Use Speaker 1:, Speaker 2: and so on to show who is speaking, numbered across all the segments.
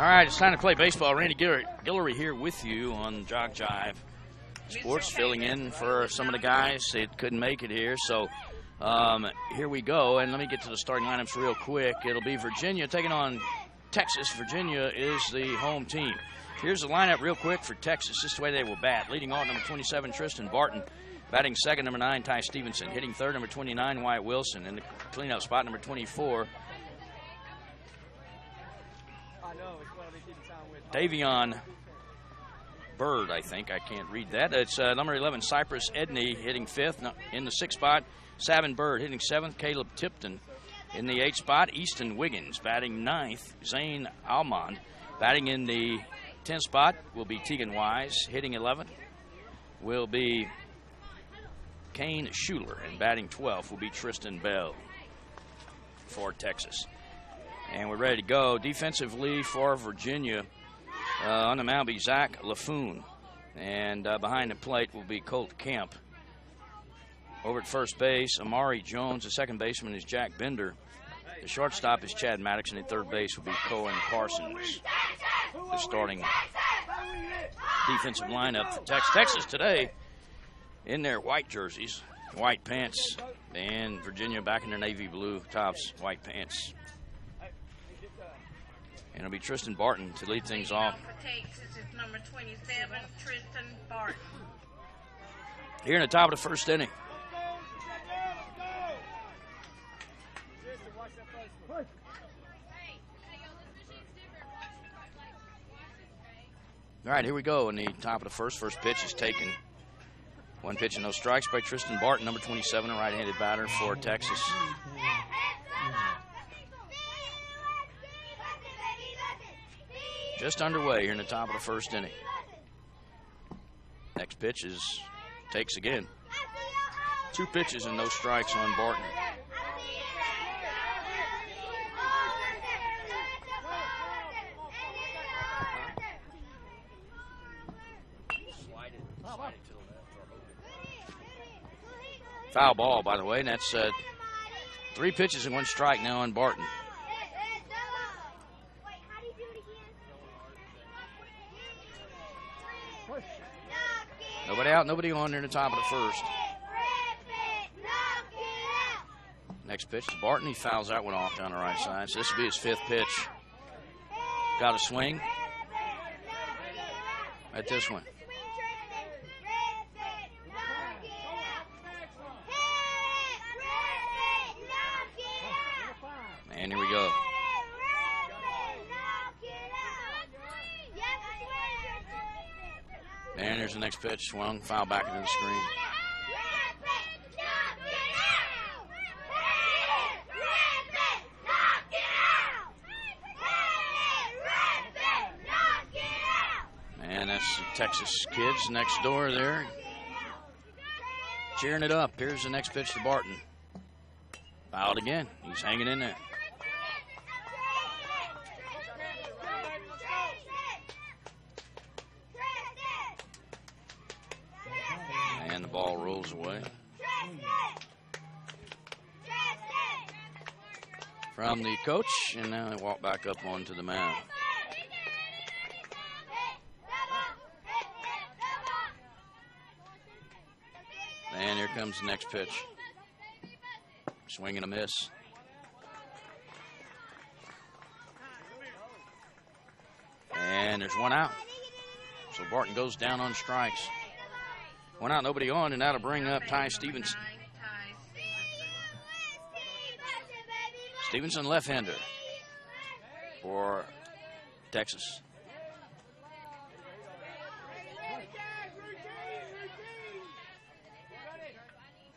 Speaker 1: All right, it's time to play baseball. Randy Guillory here with you on JockJive Sports, filling in for some of the guys that couldn't make it here. So here we go, and let me get to the starting lineups real quick. It'll be Virginia taking on Texas. Virginia is the home team. Here's the lineup real quick for Texas. This is the way they will bat. Leading off, number 27, Tristan Barton. Batting second, number 9, Ty Stevenson. Hitting third, number 29, Wyatt Wilson. In the cleanup spot, number 24, Davion Bird, I think. I can't read that. It's number 11, Cypress Edney, hitting fifth. In the sixth spot, Savin Bird hitting seventh. Caleb Tipton in the eighth spot. Easton Wiggins batting ninth. Zane Almond batting in the 10th spot will be Tegan Wise. Hitting 11th will be Kane Schuler. And batting 12th will be Tristan Bell for Texas. And we're ready to go. Defensively for Virginia, on the mound will be Zach LaFoon. And behind the plate will be Colt Camp. Over at first base, Amari Jones. The second baseman is Jack Bender. The shortstop is Chad Maddox, and at third base will be Cohen Parsons. The starting defensive lineup for Texas today in their white jerseys, white pants, and Virginia back in their navy blue tops, white pants. And it'll be Tristan Barton to lead things off.
Speaker 2: For Texas is number 27, Tristan Barton.
Speaker 1: Here in the top of the first inning. All right, here we go. In the top of the first pitch is taken. One pitch and no strikes by Tristan Barton, number 27, a right-handed batter for Texas. Just underway here in the top of the first inning. Next pitch takes again. Two pitches and no strikes on Barton. Foul ball, by the way, and that's 3 pitches and 1 strike now on Barton. Nobody out, nobody on there in the top of the first. Next pitch to Barton. He fouls that one off down the right side. So this will be his 5th pitch. Got a swing at this one. And here we go. And there's the next pitch. Swung, foul back into the screen. And that's the Texas kids next door there, cheering it up. Here's the next pitch to Barton. Fouled again. He's hanging in there. And the ball rolls away from the coach, and now they walk back up onto the mound. And here comes the next pitch. Swing and a miss. And there's one out. So Barton goes down on strikes. One out, nobody on, and that'll bring up Ty Stevenson. Stevenson, left-hander for Texas.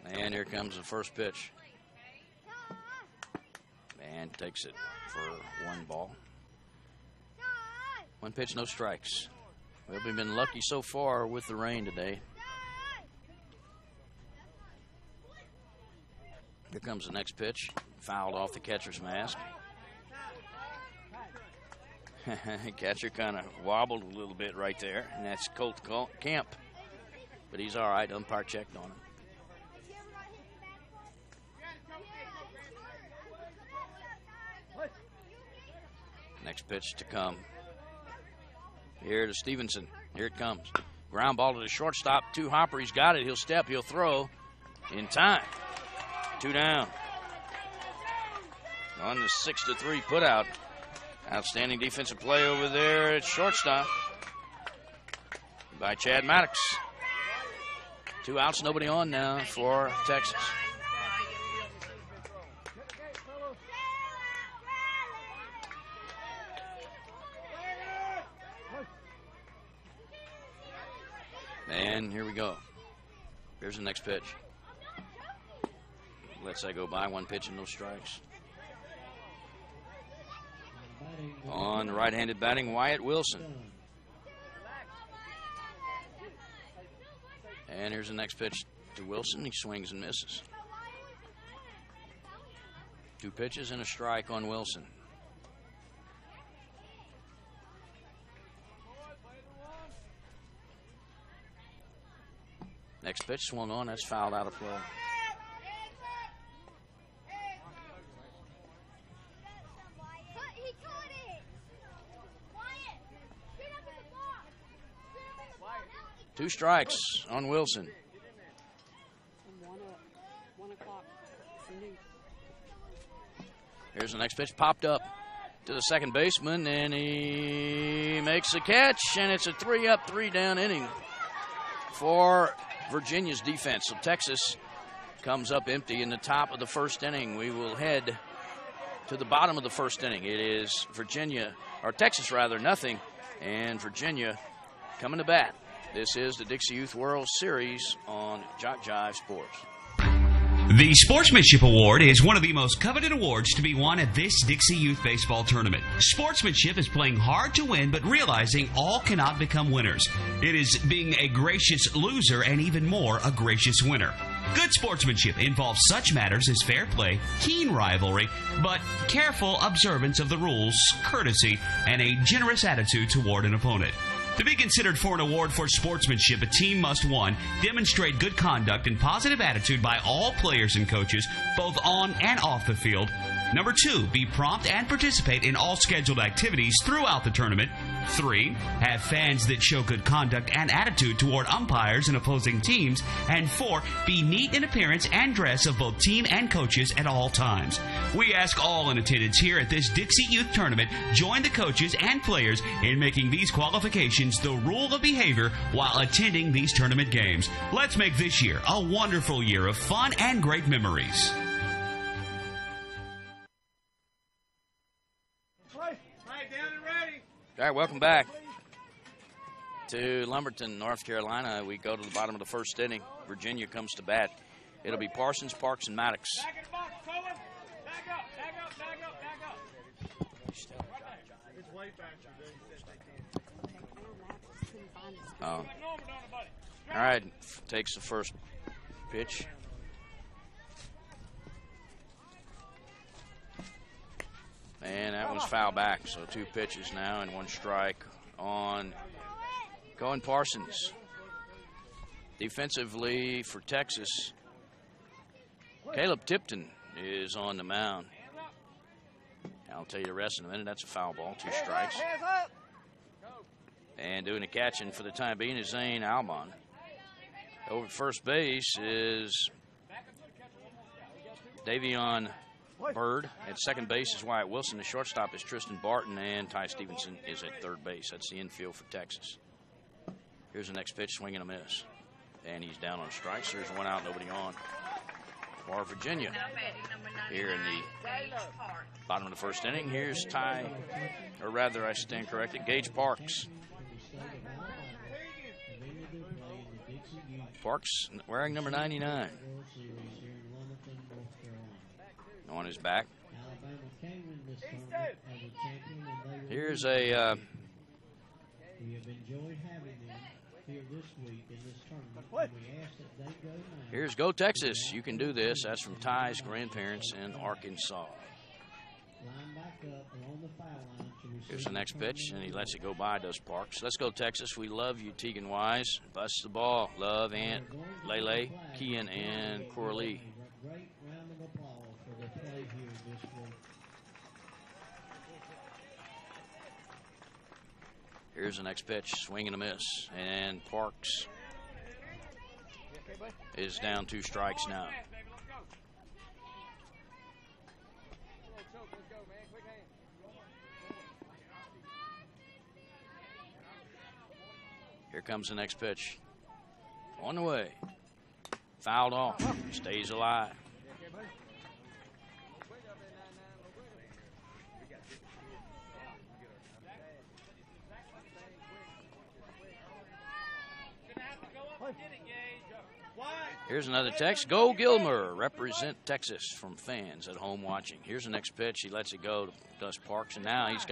Speaker 1: And here comes the first pitch. And takes it for 1 ball. 1 pitch, no strikes. Well, we've been lucky so far with the rain today. Here comes the next pitch. Fouled off the catcher's mask. Catcher kind of wobbled a little bit right there, and that's Colt Camp. But he's all right. Umpire checked on him. Next pitch to come Here to Stevenson. Here it comes. Ground ball to the shortstop. Two hopper. He's got it. He'll step. He'll throw in time. 2 down. On the 6-3 putout. Outstanding defensive play over there at shortstop by Chad Maddox. 2 outs, nobody on now for Texas. And here we go. Here's the next pitch. Let's that go by. 1 pitch and no strikes. On the right-handed batting, Wyatt Wilson. And here's the next pitch to Wilson. He swings and misses. 2 pitches and a strike on Wilson. Next pitch swung on. That's fouled out of play. Two strikes on Wilson. Here's the next pitch. Popped up to the second baseman, and he makes the catch, and it's a 3-up, 3-down inning for Virginia's defense. So Texas comes up empty in the top of the first inning. We will head to the bottom of the first inning. It is Texas rather, nothing, and Virginia coming to bat. This is the Dixie Youth World Series on JockJive Sports.
Speaker 3: The Sportsmanship Award is one of the most coveted awards to be won at this Dixie Youth Baseball Tournament. Sportsmanship is playing hard to win, but realizing all cannot become winners. It is being a gracious loser and even more a gracious winner. Good sportsmanship involves such matters as fair play, keen rivalry, but careful observance of the rules, courtesy, and a generous attitude toward an opponent. To be considered for an award for sportsmanship, a team must, 1, demonstrate good conduct and positive attitude by all players and coaches, both on and off the field. Number 2, be prompt and participate in all scheduled activities throughout the tournament. 3, have fans that show good conduct and attitude toward umpires and opposing teams. And 4, be neat in appearance and dress of both team and coaches at all times. We ask all in attendance here at this Dixie Youth Tournament join the coaches and players in making these qualifications the rule of behavior while attending these tournament games. Let's make this year a wonderful year of fun and great memories.
Speaker 1: All right, welcome back to Lumberton, North Carolina. We go to the bottom of the first inning. Virginia comes to bat. It'll be Parsons, Parks, and Maddox.
Speaker 4: Back in the box, Coleman. Back up. It's way faster than
Speaker 1: All right, takes the first pitch. And that one's foul back, so 2 pitches now and 1 strike on Cohen Parsons. Defensively for Texas, Caleb Tipton is on the mound. I'll tell you the rest in a minute. That's a foul ball, 2 strikes. And doing the catching for the time being is Zane Albon. Over at first base is Davion Bird. At second base is Wyatt Wilson. The shortstop is Tristan Barton, and Ty Stevenson is at third base. That's the infield for Texas. Here's the next pitch, swing and a miss. And he's down on strikes. So there's 1 out, nobody on for Virginia. Here in the bottom of the first inning, here's I stand corrected, Gage Parks. Parks wearing number 99. On his back. Here's a here's Go Texas. You can do this. That's from Ty's grandparents in Arkansas. Here's the next pitch, and he lets it go by, does Parks. Let's go Texas. We love you, Tegan Wise. Bust the ball. Love Aunt Lele, Kean, and Corley. Here's the next pitch, swing and a miss. And Parks is down 2 strikes now. Here comes the next pitch. On the way. Fouled off. Stays alive. Here's another text. Go Gilmer. Represent Texas from fans at home watching. Here's the next pitch. He lets it go to Gus Parks, and now he's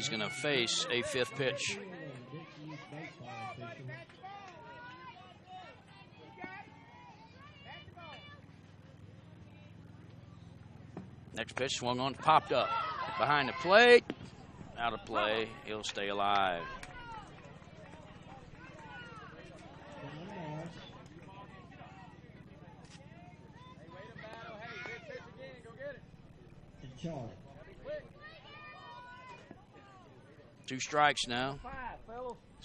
Speaker 1: going to face a 5th pitch. Next pitch swung on, popped up behind the plate. Out of play. He'll stay alive.
Speaker 5: Charlie.
Speaker 1: 2 strikes now.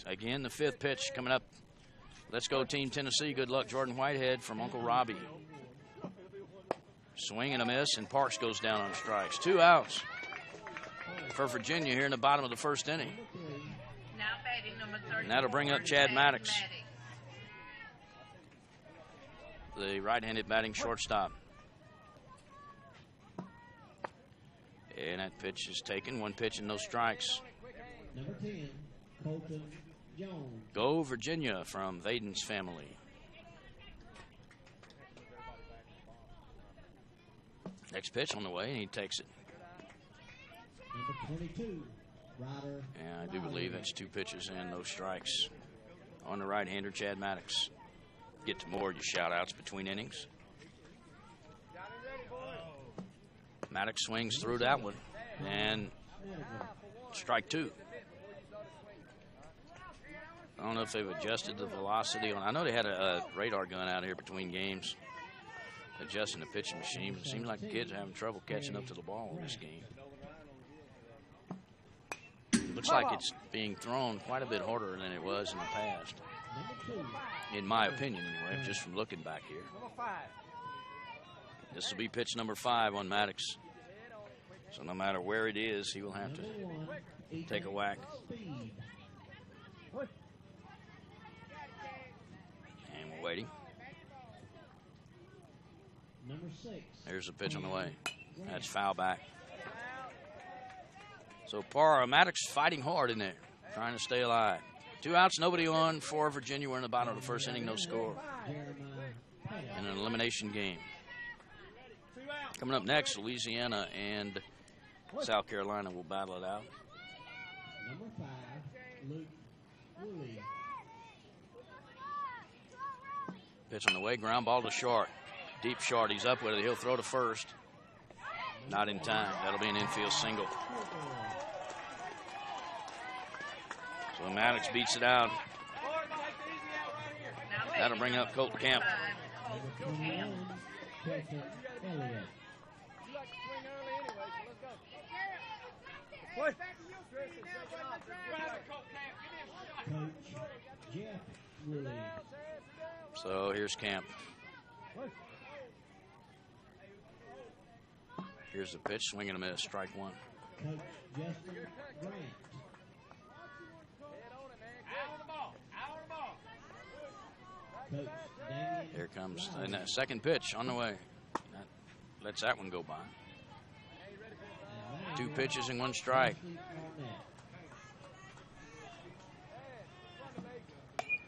Speaker 1: Again, the 5th pitch coming up. Let's go Team Tennessee. Good luck, Jordan Whitehead from Uncle Robbie. Swing and a miss, and Parks goes down on strikes. 2 outs for Virginia here in the bottom of the 1st inning.
Speaker 2: Now batting number 34.
Speaker 1: And that'll bring up Chad Maddox, the right-handed batting shortstop. And that pitch is taken. 1 pitch and no strikes.
Speaker 5: Number 10, Colton Jones.
Speaker 1: Go Virginia from Vaden's family. Next pitch on the way, and he takes it.
Speaker 5: Number 22, Ryder.
Speaker 1: Yeah, I do believe that's 2 pitches and no strikes on the right-hander, Chad Maddox. Get to more of your shout-outs between innings. Maddox swings through that one, and strike 2. I don't know if they've adjusted the velocity on. I know they had a radar gun out here between games, adjusting the pitching machine, but it seems like the kids are having trouble catching up to the ball in this game. It looks like it's being thrown quite a bit harder than it was in the past, in my opinion anyway, just from looking back here. This will be pitch number 5 on Maddox. So no matter where it is, he will have to take a whack. And we're waiting.
Speaker 5: Number 6.
Speaker 1: There's a pitch on the way. That's foul back. So Maddox fighting hard in there, trying to stay alive. 2 outs, nobody on for Virginia. We're in the bottom of the 1st inning, no score. In an elimination game. Coming up next, Louisiana and South Carolina will battle it out.
Speaker 5: Number 5, Luke Woolley.
Speaker 1: Pitch on the way, ground ball to short. Deep short, he's up with it. He'll throw to first. Not in time. That'll be an infield single. So Maddox beats it out. That'll bring up Colt Camp.
Speaker 5: Coach Jeff Woolley.
Speaker 1: So here's Camp. Here's the pitch, swing and a miss, strike 1.
Speaker 5: Coach Justin Grant. Coach Damian.
Speaker 1: Here comes the second pitch on the way. Lets that one go by. 2 pitches and 1 strike.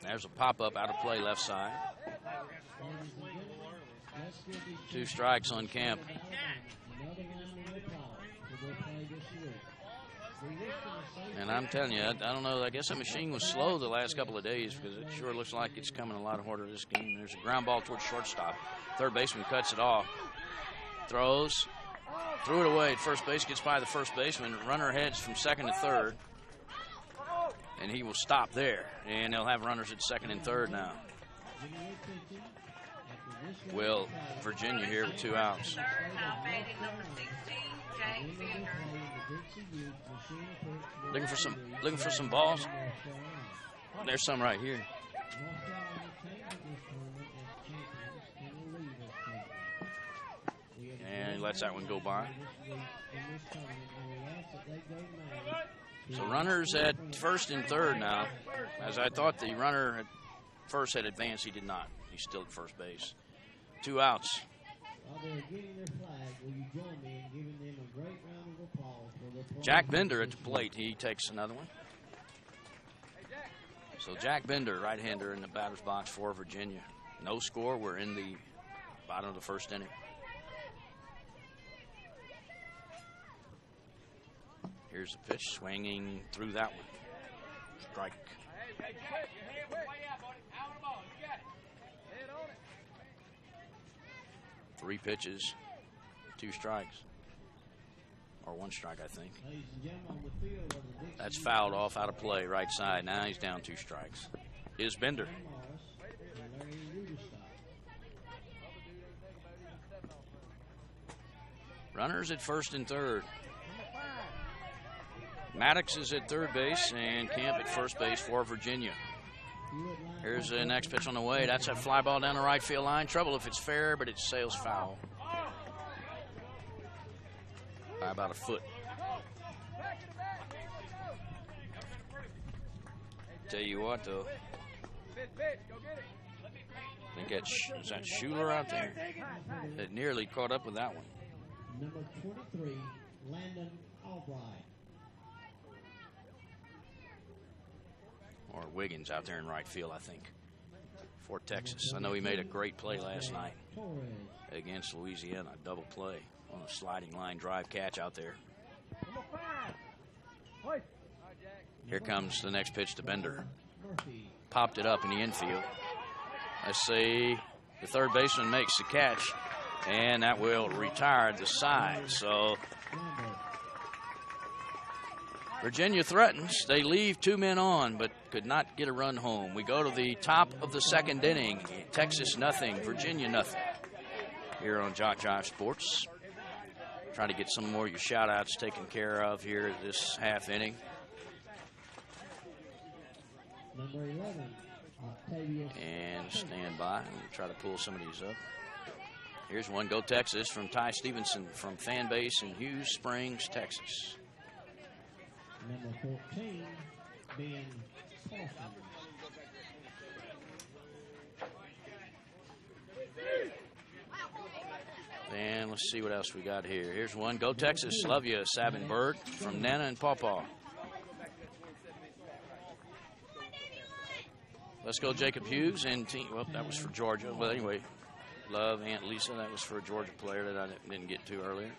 Speaker 1: There's a pop-up out of play left side. 2 strikes on Camp. And I'm telling you, I don't know, I guess the machine was slow the last couple of days because it sure looks like it's coming a lot harder this game. There's a ground ball towards shortstop. Third baseman cuts it off. Throws. Threw it away. First base gets by the first baseman. Runner heads from second to third. And he will stop there. And they'll have runners at second and third now. Will Virginia here with 2 outs.
Speaker 2: Now batting number 16, James Fender.
Speaker 1: Looking for some balls. There's some right here. And he lets that one go by. So runners at first and third now. As I thought the runner at first had advanced, he did not. He's still at first base. 2 outs. Jack Bender at the plate. He takes another one. So Jack Bender, right-hander, in the batter's box for Virginia. No score. We're in the bottom of the first inning. Here's the pitch, swinging through that one. Strike. 3 pitches, 2 strikes. Or 1 strike, I think. That's fouled off out of play, right side. Now he's down 2 strikes. Is Bender. Runners at first and third. Maddox is at third base and Camp at first base for Virginia. Here's the next pitch on the way. That's a fly ball down the right field line. Trouble if it's fair, but it sails foul by about a foot. Tell you what, though. I think is that Schuler out there? That nearly caught up with that one.
Speaker 5: Number 23, Landon Albright.
Speaker 1: Or Wiggins out there in right field, I think, for Texas. I know he made a great play last night against Louisiana, a double play on a sliding line drive catch out there. Here comes the next pitch to Bender. Popped it up in the infield. Let's see, the third baseman makes the catch, and that will retire the side. So Virginia threatens. They leave 2 men on, but could not get a run home. We go to the top of the second inning. Texas nothing, Virginia nothing. Here on JockJive Sports. Trying to get some more of your shout-outs taken care of here this half inning.
Speaker 5: Number 11, Octavius.
Speaker 1: And stand by and try to pull some of these up. Here's one, Go Texas, from Ty Stevenson from fan base in Hughes Springs, Texas.
Speaker 5: Number 14, Ben Paulson.
Speaker 1: And let's see what else we got here. Here's one, Go Texas, love you, Sabin Bird from Nana and Pawpaw. Let's go Jacob Hughes and team. Well, that was for Georgia. Well, anyway, love Aunt Lisa. That was for a Georgia player that I didn't get to earlier.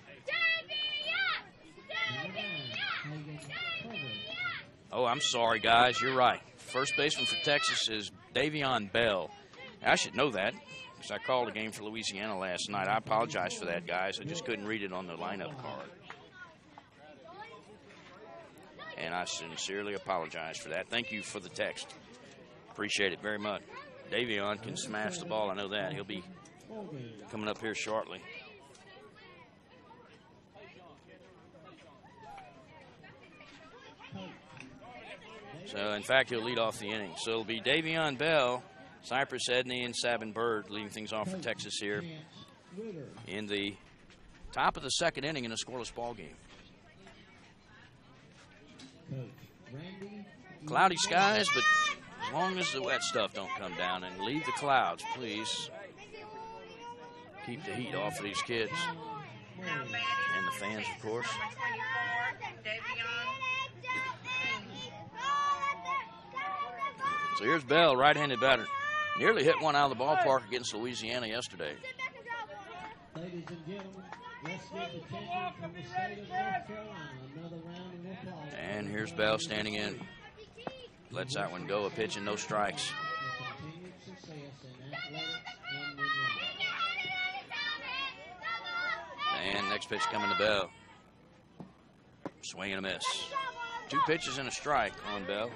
Speaker 1: Oh, I'm sorry, guys. You're right. First baseman for Texas is Davion Bell. I should know that because I called a game for Louisiana last night. I apologize for that, guys. I just couldn't read it on the lineup card. And I sincerely apologize for that. Thank you for the text. Appreciate it very much. Davion can smash the ball. I know that. He'll be coming up here shortly. So, in fact, he'll lead off the inning. So it'll be Davion Bell, Cypress Edney, and Sabin Bird leading things off for Texas here in the top of the second inning in a scoreless ball game. Cloudy skies, but as long as the wet stuff don't come down, and leave the clouds, please. Keep the heat off of these kids. And the fans, of course. So here's Bell, right-handed batter. Nearly hit one out of the ballpark against Louisiana yesterday.
Speaker 5: Ladies and gentlemen, let's give attention from the state of North Carolina. Another round of applause.
Speaker 1: And here's Bell standing in. Lets that one go, a pitch and no strikes.
Speaker 5: Continued success in athletics and in
Speaker 1: And next pitch coming to Bell. Swing and a miss. 2 pitches and a strike on Bell.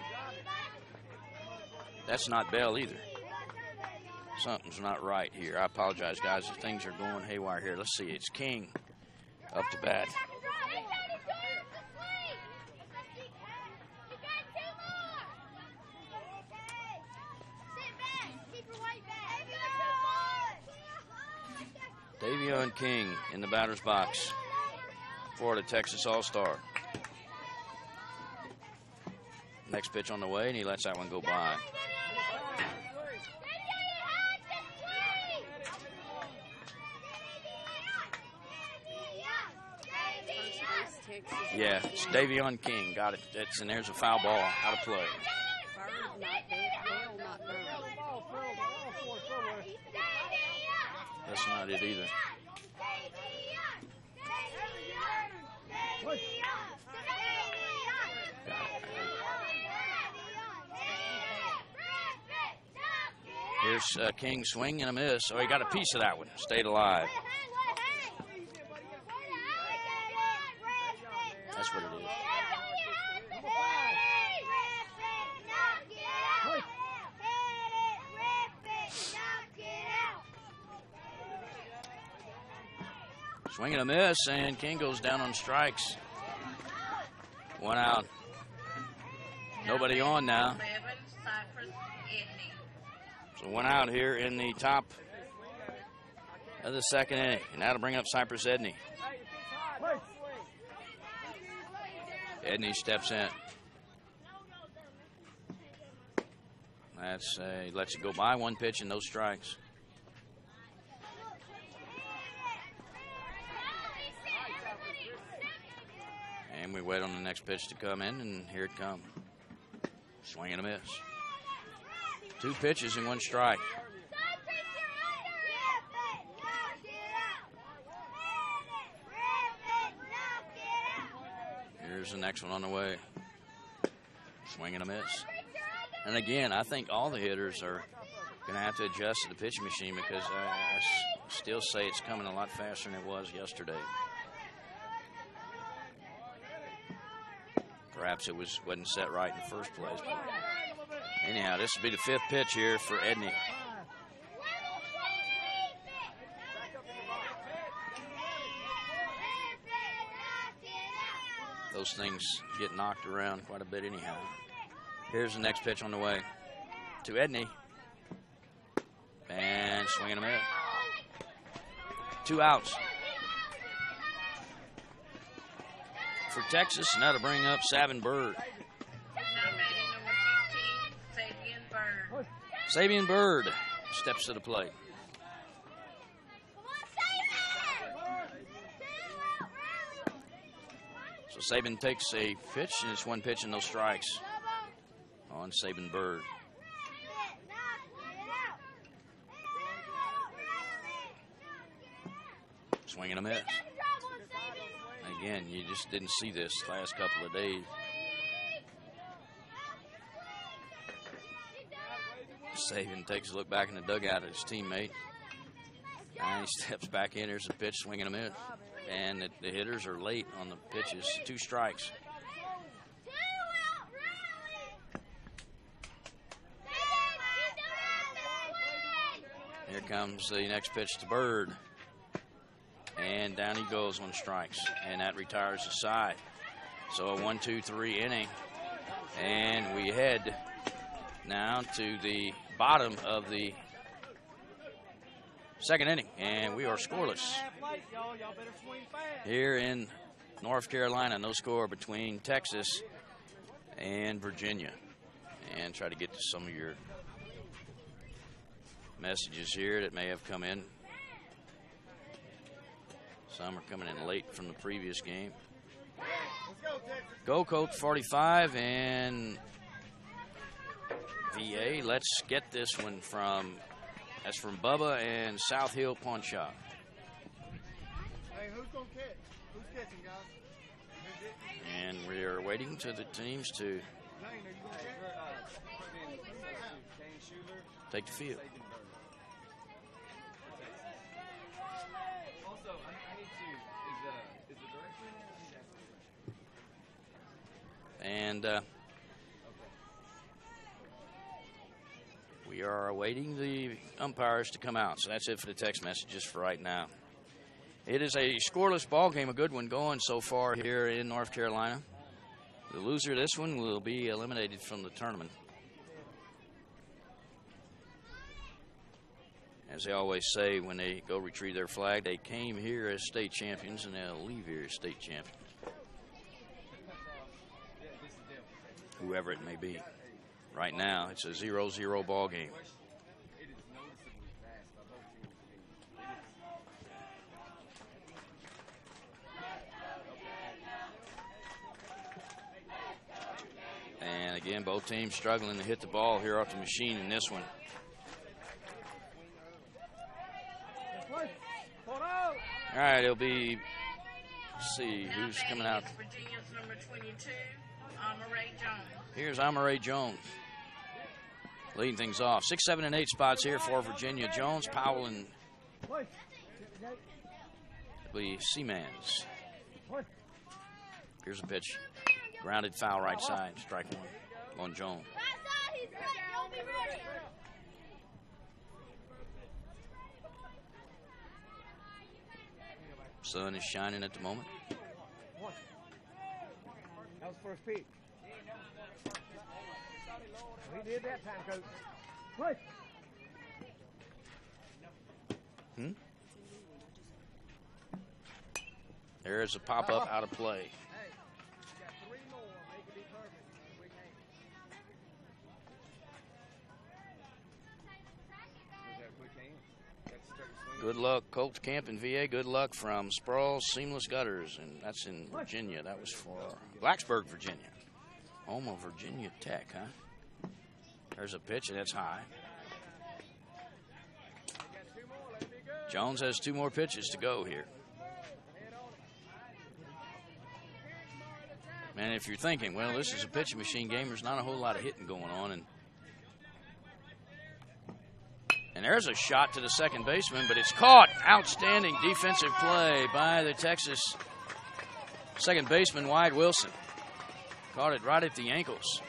Speaker 1: That's not Bell either. Something's not right here. I apologize, guys, if things are going haywire here. Let's see. It's King up to bat. Davion King in the batter's box. Florida Texas All-Star. Next pitch on the way, and he lets that one go by. Yeah, it's Davion King. Got it. And there's a foul ball out of play. That's not it either. Here's King swing and a miss. Oh, he got a piece of that one. Stayed alive. That's what it is. Swing and a miss, and King goes down on strikes. One out. Nobody on now. So one out here in the top of the second inning. And that'll bring up Cypress Edney. Edney steps in. That's lets it go by. One pitch and no strikes. And we wait on the next pitch to come in, and here it comes. Swing and a miss. Two pitches and one strike. Here's the next one on the way. Swing and a miss. And again, I think all the hitters are going to have to adjust to the pitching machine because I still say it's coming a lot faster than it was yesterday. Perhaps it wasn't set right in the first place. But anyhow, this will be the fifth pitch here for Edney. Those things get knocked around quite a bit anyhow. Here's the next pitch on the way to Edney. And swing and a miss. 2 outs for Texas, and that'll bring up Savin Bird. Sabian Bird steps to the plate. So Saban takes a pitch, and it's one pitch and no strikes on Sabin Bird. Swing and a miss. Again, you just didn't see this last couple of days. Saban takes a look back in the dugout at his teammate. And he steps back in. There's a pitch, swing and a miss. And the hitters are late on the pitches. 2 strikes. Here comes the next pitch to Bird. And down he goes on strikes. And that retires the side. So a 1-2-3 inning. And we head now to the bottom of the second inning. And we are scoreless here in North Carolina. No score between Texas and Virginia. And try to get to some of your messages here that may have come in. Some are coming in late from the previous game. Go Coach 45 and VA. Let's get this one that's from Bubba and South Hill Pawn Shop.
Speaker 4: Hey, who's going to catch? Who's catching, guys?
Speaker 1: And we are waiting to the teams to take the field. And we are awaiting the umpires to come out. So that's it for the text messages for right now. It is a scoreless ball game, a good one going so far here in North Carolina. The loser of this one will be eliminated from the tournament. As they always say when they go retrieve their flag, they came here as state champions and they'll leave here as state champions. Whoever it may be. Right now, it's a 0-0 ball game. And again, both teams struggling to hit the ball here off the machine in this one. All right, it'll be, let's see, who's coming out.
Speaker 2: Virginia's number 22, Amaray Jones.
Speaker 1: Here's Amaray Jones leading things off. 6, 7, and 8 spots here for Virginia. Jones, Powell, and Seamans. Here's a pitch. Grounded foul right side. Strike one on Jones. Sun is shining at the moment.
Speaker 4: That was first pitch. He did that time, Coach. Push.
Speaker 1: There's a pop-up out of play. Good luck, Coach Camp in VA. Good luck from Sproul Seamless Gutters, and that's in Virginia. That was for Blacksburg, Virginia. Home of Virginia Tech, huh? There's a pitch, and that's high. Jones has 2 more pitches to go here. Man, if you're thinking, well, this is a pitching machine game, there's not a whole lot of hitting going on, and there's a shot to the second baseman, but it's caught. Outstanding defensive play by the Texas second baseman, Wyatt Wilson. Caught it right at the ankles.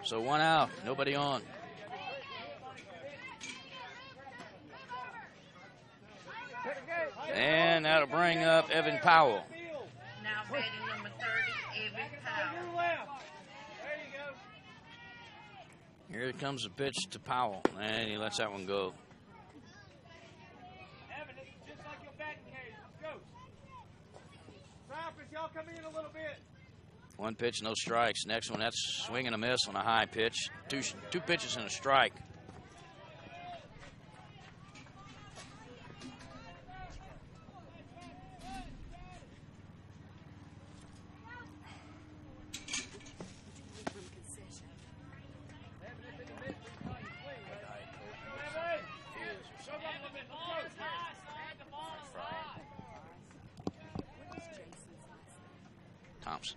Speaker 1: So 1 out, nobody on. And that'll bring up Evan Powell.
Speaker 2: Now batting number 30, Evan Powell.
Speaker 1: Here comes the pitch to Powell, and he lets that one go.
Speaker 4: Evan, this is just like your batting cage. Let's go. Cypress, y'all come in a little bit.
Speaker 1: 1 pitch, no strikes. Next one, that's swing and a miss on a high pitch. Two pitches and a strike. Thompson.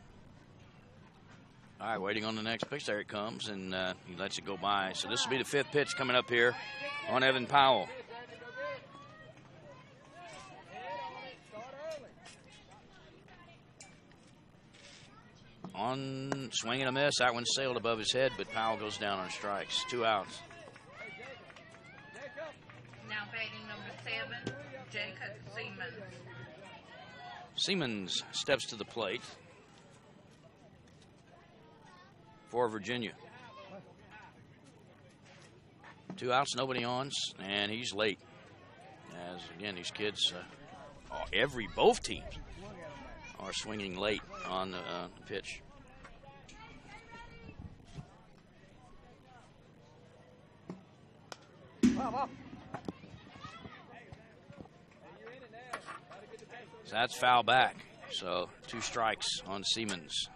Speaker 1: All right, waiting on the next pitch. There it comes, and he lets it go by. So this will be the 5th pitch coming up here on Evan Powell. On swing and a miss. That one sailed above his head, but Powell goes down on strikes. 2 outs.
Speaker 2: Now batting number 7, Jacob Seamans.
Speaker 1: Seamans steps to the plate for Virginia. 2 outs, nobody on, and he's late. As again, these kids, both teams are swinging late on the pitch. So that's foul back. So 2 strikes on Seamans.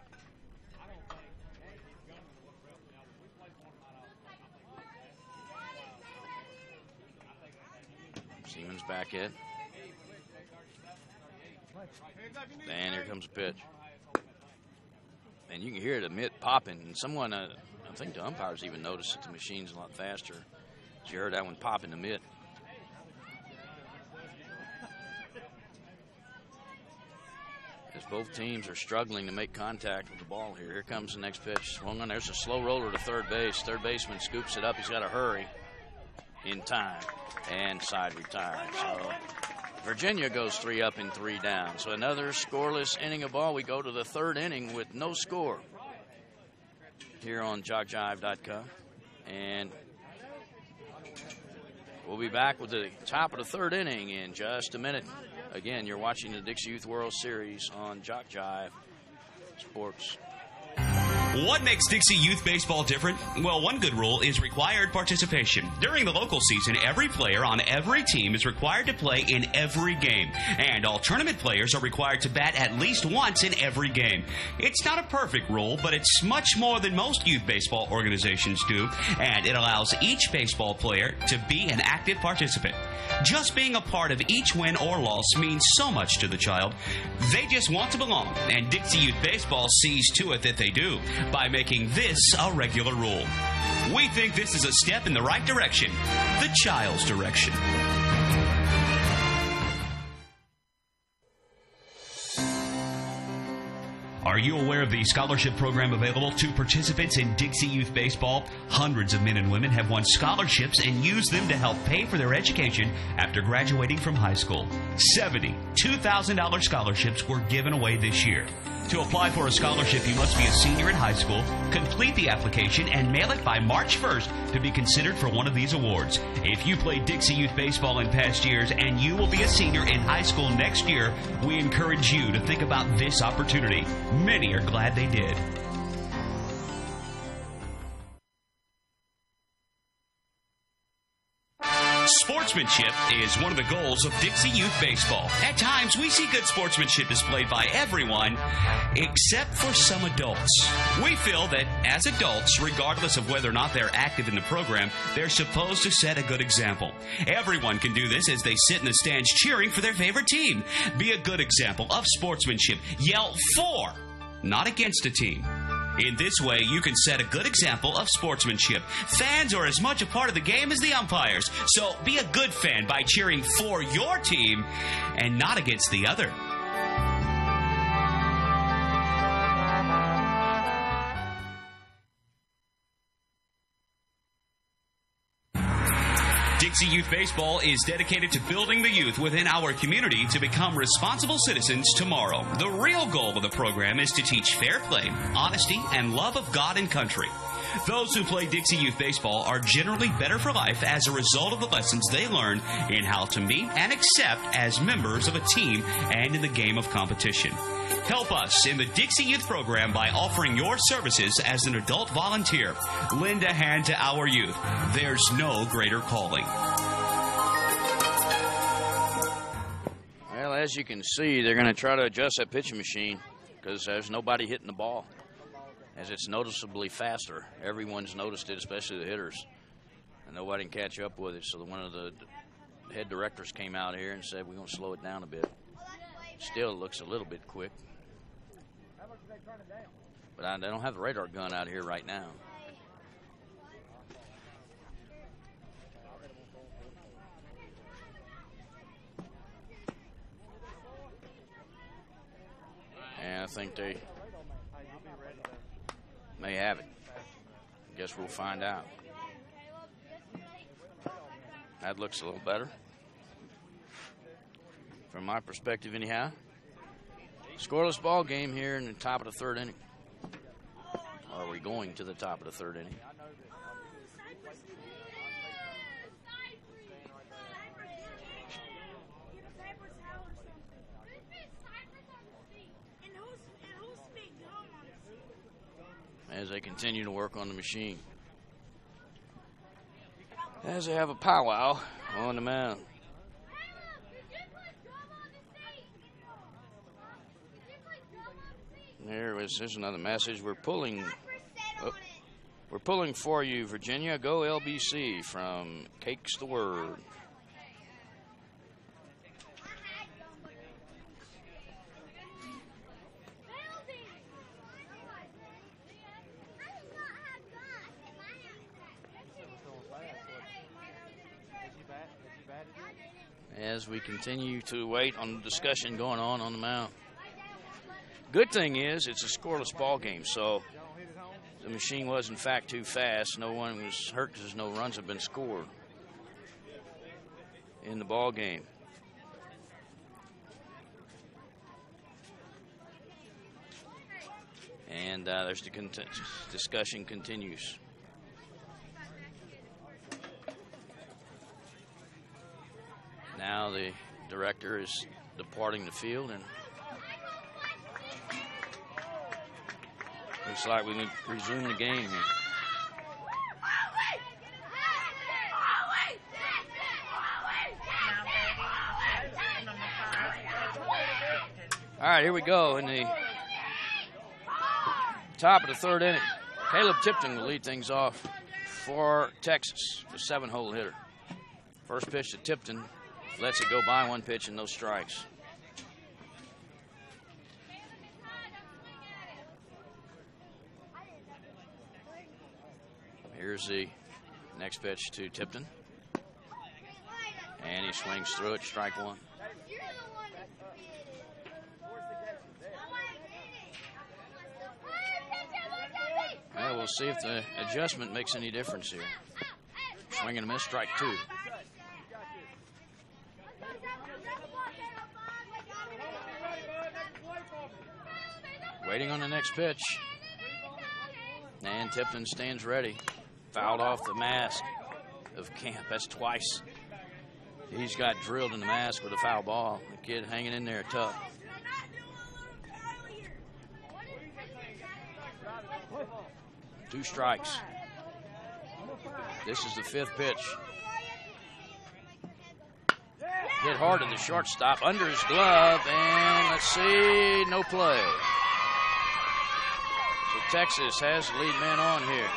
Speaker 1: Seamans back in. And here comes a pitch. And you can hear the mitt popping. And someone, I think the umpires even noticed that the machine's a lot faster. So you heard that one pop in the mitt. As both teams are struggling to make contact with the ball here. Here comes the next pitch. Swung on. There's a slow roller to third base. Third baseman scoops it up. He's got to hurry in time. And side retired. So Virginia goes 3 up and 3 down. So another scoreless inning of ball. We go to the 3rd inning with no score here on JockJive.com. And We'll be back with the top of the third inning in just a minute. Again, you're watching the Dixie Youth World Series on JockJive Sports.
Speaker 3: What makes Dixie Youth Baseball different? Well, one good rule is required participation. During the local season, every player on every team is required to play in every game, and all tournament players are required to bat at least once in every game. It's not a perfect rule, but it's much more than most youth baseball organizations do, and it allows each baseball player to be an active participant. Just being a part of each win or loss means so much to the child. They just want to belong, and Dixie Youth Baseball sees to it that they do by making this a regular rule. We think this is a step in the right direction, the child's direction. Are you aware of the scholarship program available to participants in Dixie Youth Baseball? Hundreds of men and women have won scholarships and used them to help pay for their education after graduating from high school. $72,000 scholarships were given away this year. To apply for a scholarship, you must be a senior in high school, complete the application, and mail it by March 1st to be considered for one of these awards. If you played Dixie Youth Baseball in past years and you will be a senior in high school next year, we encourage you to think about this opportunity. Many are glad they did. Sportsmanship is one of the goals of Dixie Youth Baseball. At times, we see good sportsmanship displayed by everyone, except for some adults. We feel that as adults, regardless of whether or not they're active in the program, they're supposed to set a good example. Everyone can do this as they sit in the stands cheering for their favorite team. Be a good example of sportsmanship. Yell for, not against a team. In this way, you can set a good example of sportsmanship. Fans are as much a part of the game as the umpires, so be a good fan by cheering for your team and not against the other. Dixie Youth Baseball is dedicated to building the youth within our community to become responsible citizens tomorrow. The real goal of the program is to teach fair play, honesty, and love of God and country. Those who play Dixie Youth Baseball are generally better for life as a result of the lessons they learn in how to meet and accept as members of a team and in the game of competition. Help us in the Dixie Youth program by offering your services as an adult volunteer. Lend a hand to our youth. There's no greater calling.
Speaker 1: Well, as you can see, they're going to try to adjust that pitching machine because there's nobody hitting the ball, as it's noticeably faster. Everyone's noticed it, especially the hitters, and nobody can catch up with it. So one of the head directors came out here and said, we're going to slow it down a bit. Still looks a little bit quick. But they don't have the radar gun out here right now. And I think they may have it. Guess we'll find out. That looks a little better. From my perspective, anyhow. Scoreless ball game here in the top of the third inning. Are we going to the top of the third inning? As they continue to work on the machine. As they have a powwow on the mound. There's another message. We're pulling for you, Virginia. Go LBC from Cakes the Word. As we continue to wait on the discussion going on the mound. Good thing is it's a scoreless ball game, so the machine was in fact too fast. No one was hurt because no runs have been scored in the ball game. And there's the discussion continues. Now the director is departing the field, and looks like we can resume the game here. All right, here we go in the top of the third inning. Caleb Tipton will lead things off for Texas, the 7-hole hitter. First pitch to Tipton, lets it go by, 1 pitch and no strikes. Here's the next pitch to Tipton. And he swings through it, strike 1. Well, we'll see if the adjustment makes any difference here. Swing and a miss, strike 2. Waiting on the next pitch. And Tipton stands ready. Fouled off the mask of Camp. That's twice. He's got drilled in the mask with a foul ball. The kid hanging in there tough. Two strikes. This is the 5th pitch. Hit hard to the shortstop, under his glove, and let's see, no play. So Texas has the lead man on here.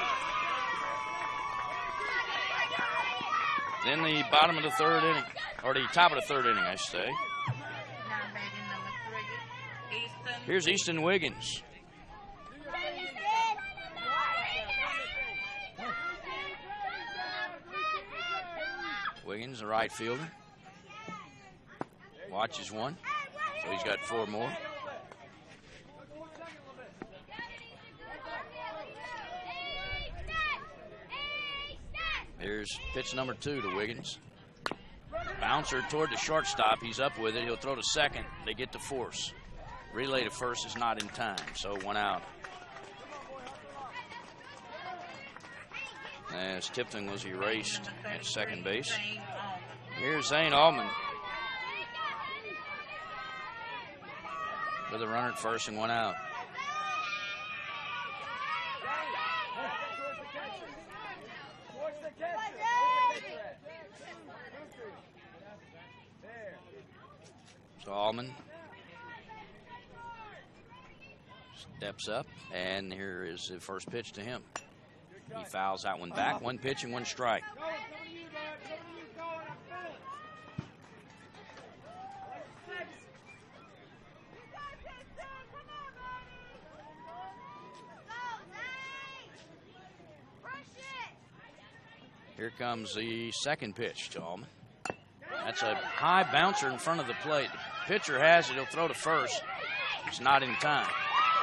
Speaker 1: Then the bottom of the 3rd inning, or the top of the 3rd inning, I should say. Here's Easton Wiggins. Wiggins, the right fielder. Watches 1, so he's got 4 more. Here's pitch number 2 to Wiggins. Bouncer toward the shortstop. He's up with it. He'll throw to second. They get to force. Relay to first is not in time, so 1 out. As Tipton was erased at second base. Here's Zane Allman with a runner at first and 1 out. So Allman steps up, and here is the first pitch to him. He fouls that one back. 1 pitch and 1 strike. Here comes the second pitch to Allman. That's a high bouncer in front of the plate. The pitcher has it. He'll throw to first. It's not in time.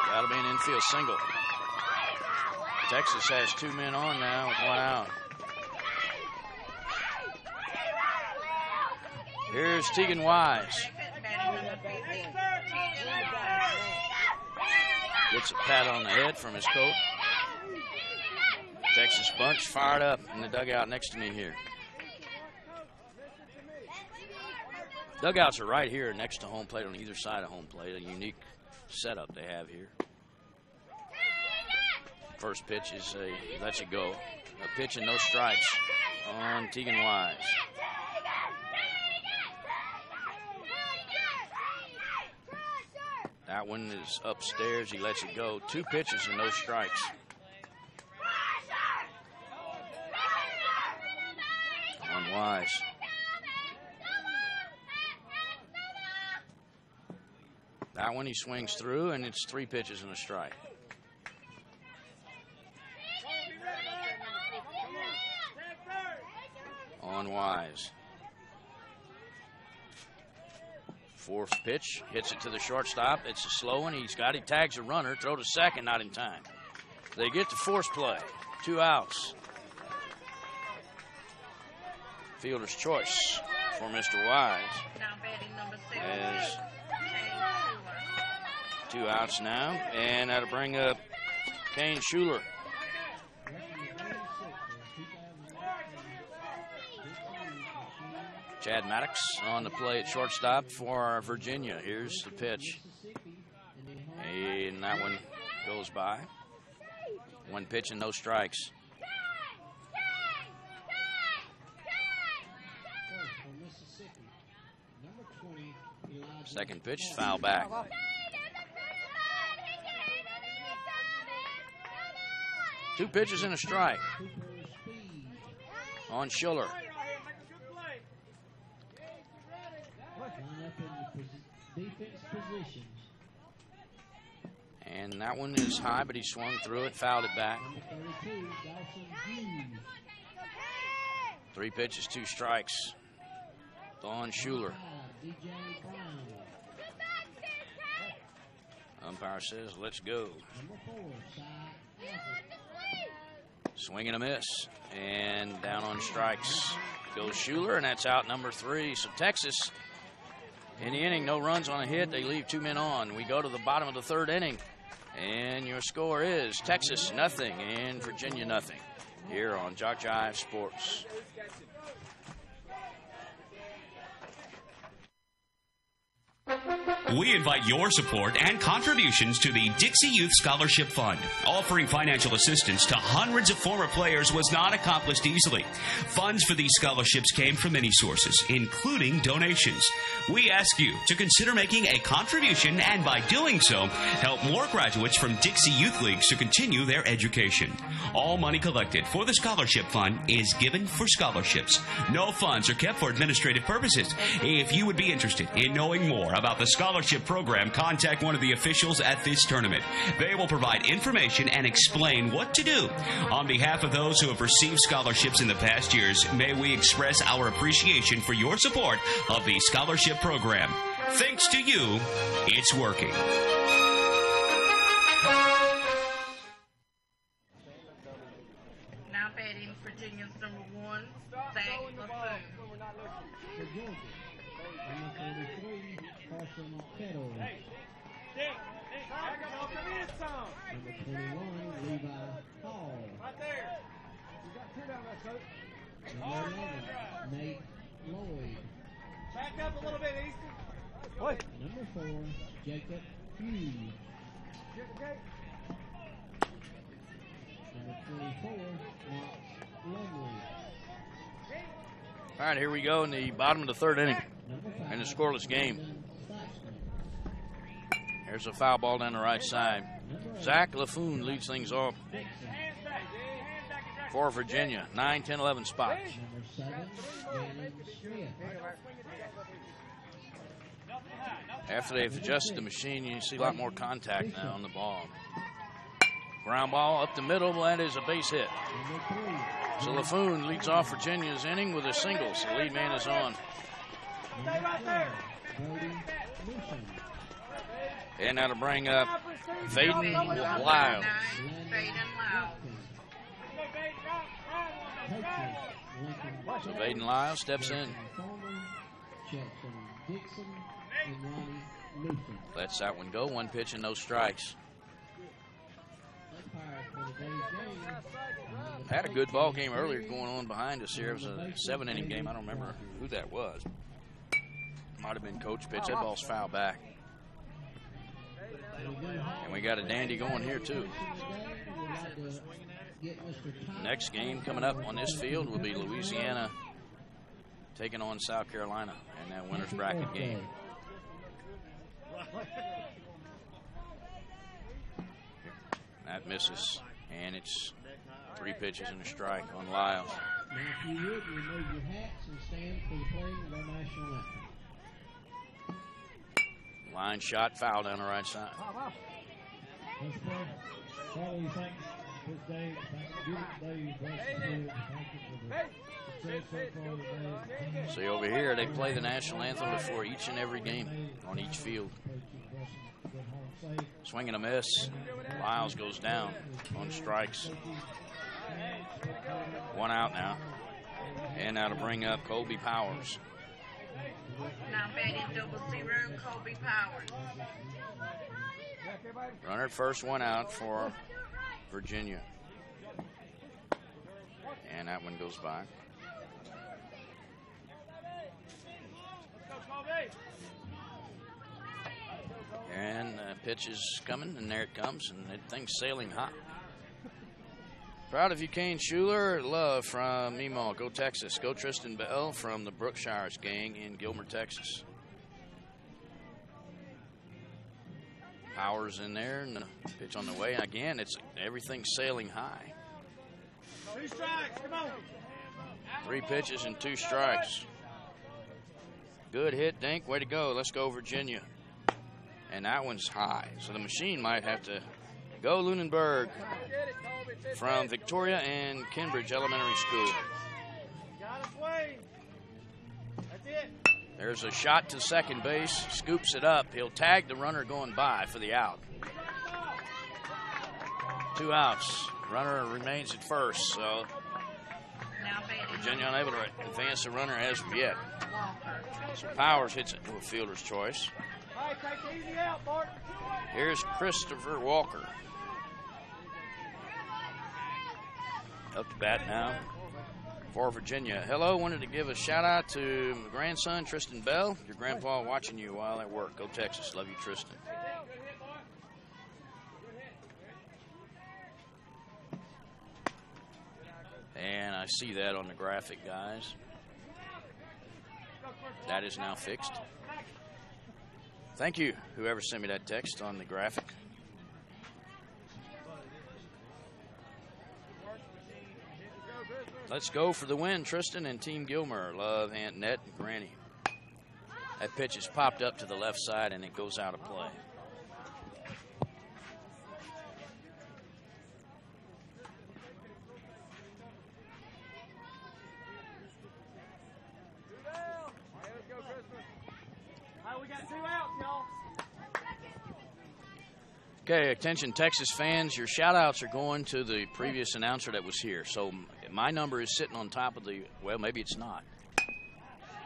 Speaker 1: That'll be an infield single. Texas has 2 men on now with 1 out. Here's Tegan Wise. Gets a pat on the head from his coach. Texas bunch fired up in the dugout next to me here. Dugouts are right here next to home plate on either side of home plate. A unique setup they have here. First pitch is a lets it go. A pitch and no strikes on Tegan Wise. That one is upstairs. He lets it go. 2 pitches and no strikes. On Wise. That one he swings through, and it's 3 pitches and a strike. On Wise. 4th pitch, hits it to the shortstop. It's a slow one. He tags a runner, throw to second, not in time. They get to force play. 2 outs. Fielder's choice for Mr. Wise. As 2 outs now, and that'll bring up Kane Schuler. Chad Maddox on the play at shortstop for Virginia. Here's the pitch. And that one goes by. One pitch and no strikes. Second pitch, foul back. Two pitches and a strike on Schuller. And that one is high, but he swung through it, fouled it back. 3 pitches, 2 strikes. Don Schuller. Umpire says, let's go. Swing and a miss. And down on strikes goes Schuller, and that's out number 3. So Texas, in the inning, no runs on a hit. They leave 2 men on. We go to the bottom of the 3rd inning. And your score is Texas nothing and Virginia nothing here on JockJive Sports.
Speaker 3: We invite your support and contributions to the Dixie Youth Scholarship Fund. Offering financial assistance to hundreds of former players was not accomplished easily. Funds for these scholarships came from many sources, including donations. We ask you to consider making a contribution and by doing so, help more graduates from Dixie Youth Leagues to continue their education. All money collected for the Scholarship Fund is given for scholarships. No funds are kept for administrative purposes. If you would be interested in knowing more about the scholarship program, contact one of the officials at this tournament. They will provide information and explain what to do. On behalf of those who have received scholarships in the past years, may we express our appreciation for your support of the scholarship program. Thanks to you, it's working.
Speaker 2: Now batting Virginia's number 1, Zach Laffoon.
Speaker 5: Number 21, Levi Hall.
Speaker 4: Right there. You got 2 down there, coach.
Speaker 5: Number 11, Nate Lloyd.
Speaker 4: Back up a little bit, Easton.
Speaker 5: Number 4, Jacob Hughes. Number 24, Knox Lumley.
Speaker 1: All right, here we go in the bottom of the 3rd inning in a scoreless game. There's a foul ball down the right side. Zach Laffoon leads things off for Virginia. 9, 10, 11 spots.
Speaker 5: Number 7, Gannon Smith.
Speaker 1: After they've adjusted the machine, you see a lot more contact now on the ball. Ground ball up the middle, that is a base hit. So Laffoon leads off Virginia's inning with a single, so the lead man is on.
Speaker 4: Stay right there.
Speaker 1: And now to bring up Vaden Lyles.
Speaker 2: Vaden Lyles.
Speaker 1: So Vaden Lyles steps in. Lets that one go. 1 pitch and no strikes. Had a good ball game earlier going on behind us here. It was a 7-inning game. I don't remember who that was. Might have been Coach Pitch. That ball's foul back. And we got a dandy going here, too. Next game coming up on this field will be Louisiana taking on South Carolina in that winner's bracket game. That misses, and it's 3 pitches and a strike on Lyles.
Speaker 5: Now, if you would, remove your hats and stand for the playing of our national anthem.
Speaker 1: Line shot, foul down the right side.
Speaker 5: Let's pray. Father, we thank you this day. Thank you today. Bless the Lord. Thank you for the success so far today.
Speaker 1: See over here, they play the national anthem before each and every game on each field. Swing and a miss. Lyles goes down on strikes. 1 out now. And now to bring up Colby Powers.
Speaker 2: Now batting 00, Colby Powers.
Speaker 1: Runner at first, 1 out for Virginia. And that one goes by. And pitch is coming, and there it comes, and that thing's sailing high. Proud of you, Kane Schuler. Love from Meemaw. Go Texas. Go Tristan Bell from the Brookshires gang in Gilmer, Texas. Powers in there, and the pitch on the way. And again, everything's sailing high.
Speaker 4: 2 strikes, come on.
Speaker 1: 3 pitches and 2 strikes. Good hit, Dink. Way to go. Let's go, Virginia. And that one's high. So the machine might have to go Lunenburg from Victoria and Cambridge Elementary School.
Speaker 4: Got to swing. That's it.
Speaker 1: There's a shot to second base. Scoops it up. He'll tag the runner going by for the out. 2 outs. Runner remains at first, so Virginia unable to advance the runner as of yet. So Powers hits it to a fielder's choice.
Speaker 4: All right, take it easy out, Bart.
Speaker 1: Here's Christopher Walker. Up to bat now for Virginia. Hello, wanted to give a shout out to my grandson, Tristan Bell. Your grandpa watching you while at work. Go Texas. Love you, Tristan. And I see that on the graphic, guys. That is now fixed. Thank you, whoever sent me that text on the graphic. Let's go for the win, Tristan and Team Gilmer. Love, Aunt Net, and Granny. That pitch is popped up to the left side, and it goes out of play. Okay, attention Texas fans, your shout-outs are going to the previous announcer that was here. So my number is sitting on top of the, well, maybe it's not.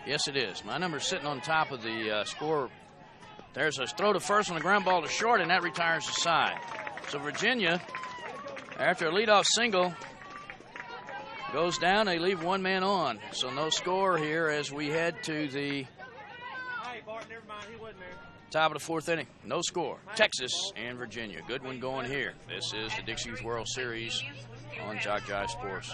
Speaker 1: Yes, it is. My number is sitting on top of the score. There's a throw to first on the ground ball to short, and that retires the side. So Virginia, after a leadoff single, goes down. They leave 1 man on. So no score here as we head to the top of the 4th inning. No score. Texas and Virginia. Good one going here. This is the Dixie Youth World Series on JockJive Sports.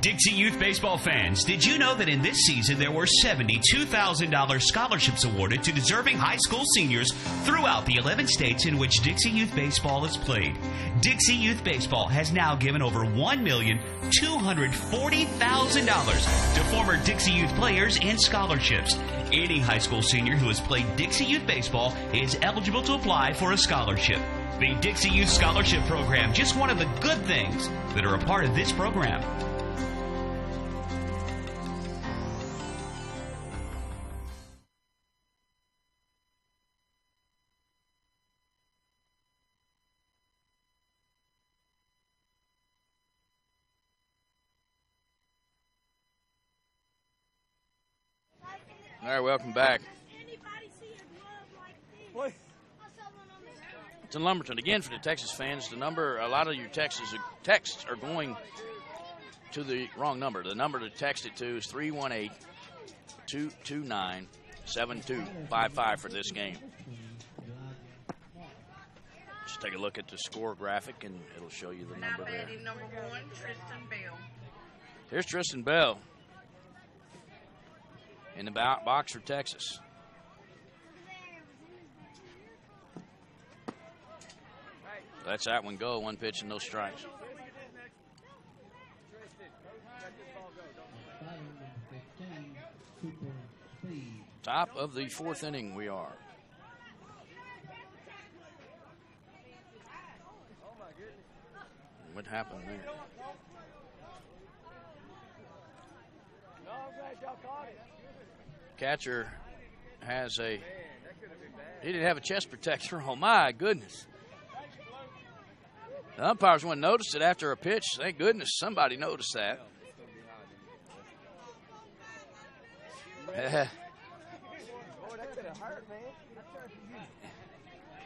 Speaker 3: Dixie Youth Baseball fans, did you know that in this season there were $72,000 scholarships awarded to deserving high school seniors throughout the 11 states in which Dixie Youth Baseball is played? Dixie Youth Baseball has now given over $1,240,000 to former Dixie Youth players in scholarships. Any high school senior who has played Dixie Youth Baseball is eligible to apply for a scholarship. The Dixie Youth Scholarship Program, just one of the good things that are a part of this program.
Speaker 1: All right, welcome back. It's in Lumberton. Again, for the Texas fans, the number, a lot of your texts are going to the wrong number. The number to text it to is 318-229-7255 for this game. Just take a look at the score graphic, and it'll show you the number there.
Speaker 2: Now batting number 1, Tristan Bell.
Speaker 1: Here's Tristan Bell in the box for Texas. That's that one go. 1 pitch and no strikes. Top of the 4th inning we are. What happened there? Catcher has he didn't have a chest protector. Oh, my goodness. The umpires wouldn't notice it after a pitch. Thank goodness somebody noticed that.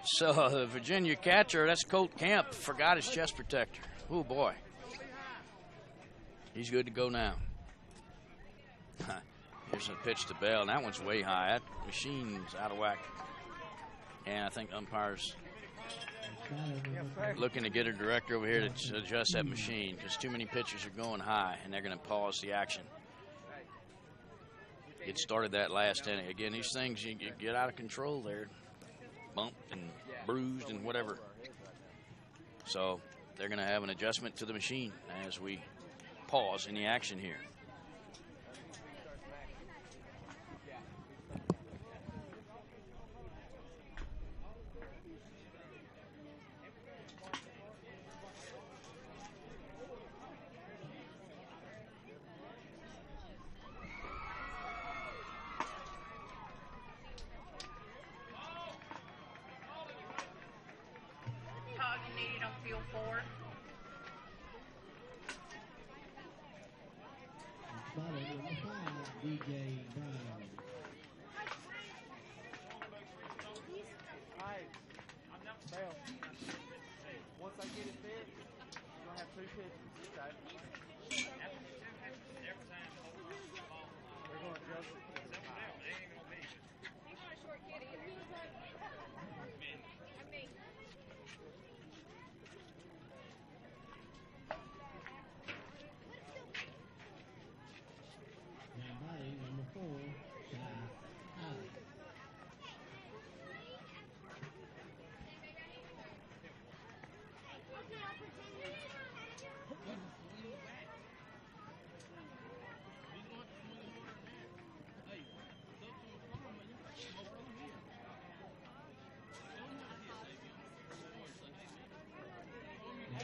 Speaker 1: So the Virginia catcher, that's Colt Camp, forgot his chest protector. Oh, boy. He's good to go now. Here's a pitch to Bell, and that one's way high. That machine's out of whack. And I think umpire's looking to get a director over here to adjust that machine because too many pitchers are going high, and they're going to pause the action. It started that last inning. Again, these things, you get out of control there. Bumped and bruised and whatever. So they're going to have an adjustment to the machine as we pause in the action here.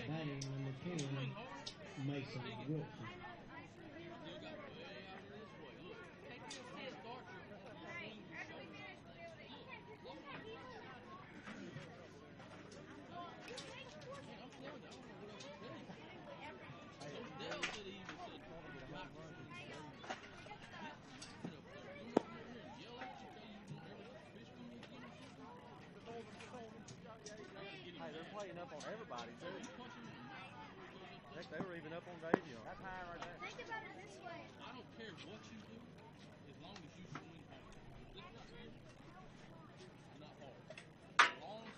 Speaker 5: Batting number 10, Mason Wilson.
Speaker 4: Hey, they're playing up on everybody, too. Heck, they were even up on Davey. That's high right there.
Speaker 6: Think about it this way.
Speaker 7: I don't care what you do, as long as you swing hard. This right here, not hard. Long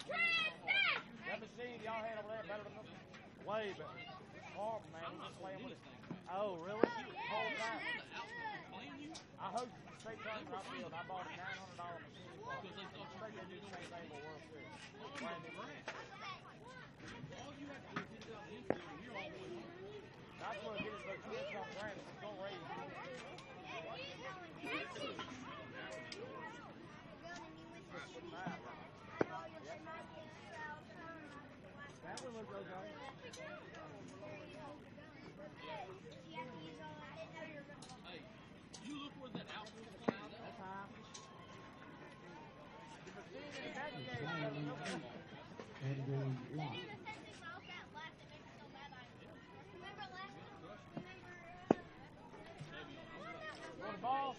Speaker 4: That machine y'all had over there better than this one. Way better. Horrible, man. We're just playing with it. Oh, really? Whole time. I hope State Turns I field. I bought a $900 machine. Because they thought they do the same thing but World Series. Brand new.
Speaker 7: all you have to do is hit it out the infield, and you're all the way home.
Speaker 4: That's what it is, but kids don't grab it. Don't raise it. That one looks okay.
Speaker 7: Hey, you look where that outfield is playing.
Speaker 4: That's high.
Speaker 5: Andrew Locke.
Speaker 4: Want the ball?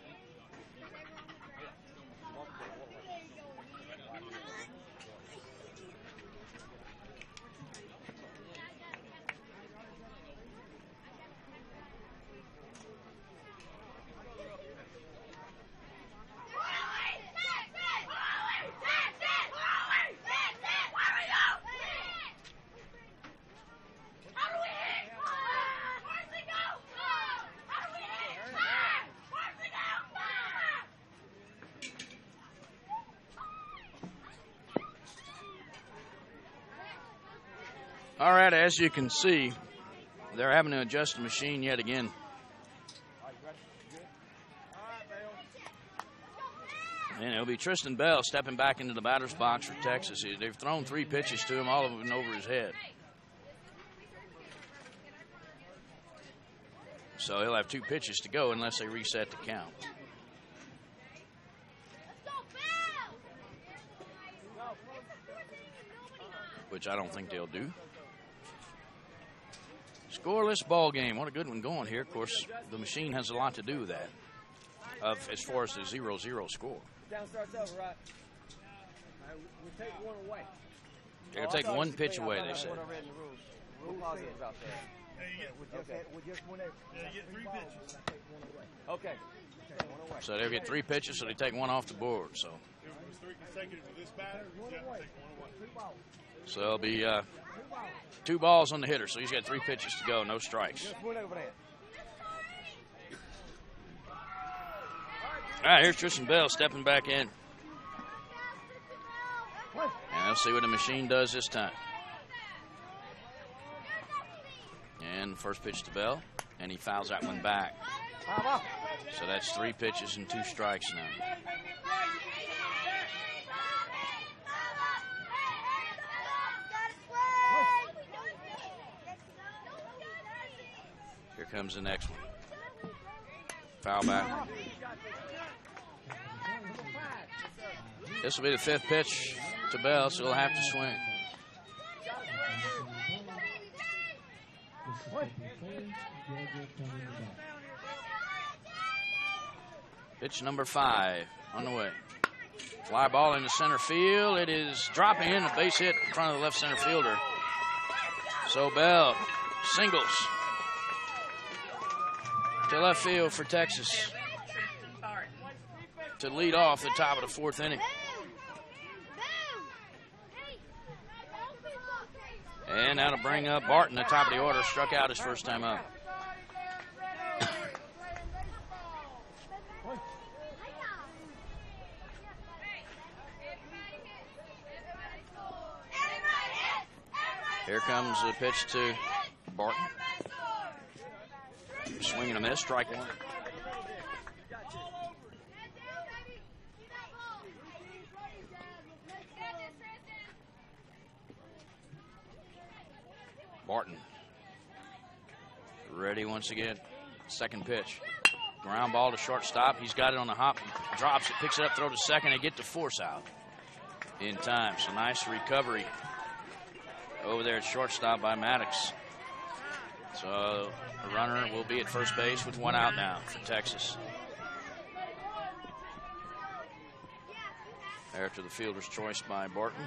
Speaker 1: All right, as you can see, they're having to adjust the machine yet again. And it'll be Tristan Bell stepping back into the batter's box for Texas. They've thrown 3 pitches to him, all of them over his head. So he'll have 2 pitches to go unless they reset the count, which I don't think they'll do. Scoreless ball game. What a good one going here. Of course, the machine has a lot to do with that, as far as the 0-0 score.
Speaker 4: Down starts over, right? We'll take one away.
Speaker 1: They'll take 1 pitch away, they said.
Speaker 4: Real positive about that.
Speaker 8: Yeah, you get,
Speaker 4: Okay.
Speaker 8: yeah, you get 3 pitches.
Speaker 4: Okay.
Speaker 1: So they'll get 3 pitches, so they take 1 off the board. So, so it'll be 2 balls on the hitter. So he's got 3 pitches to go, no strikes. All right, here's Tristan Bell stepping back in. And let's see what the machine does this time. And first pitch to Bell, and he fouls that one back. So that's 3 pitches and 2 strikes now. Here comes the next one. Foul back. This will be the 5th pitch to Bell, so he'll have to swing. Pitch number 5 on the way. Fly ball into center field. It is dropping in, a base hit in front of the left center fielder. So Bell singles to left field for Texas to lead off the top of the 4th inning. And that'll bring up Barton, the top of the order, struck out his first time up. Here comes the pitch to Barton. Swing and a miss, strike 1. Barton ready once again. 2nd pitch. Ground ball to shortstop. He's got it on the hop. He drops it, picks it up, throw to second, and get the force out in time. So nice recovery over there at shortstop by Maddox. So the runner will be at first base with 1 out now for Texas. After the fielder's choice by Barton.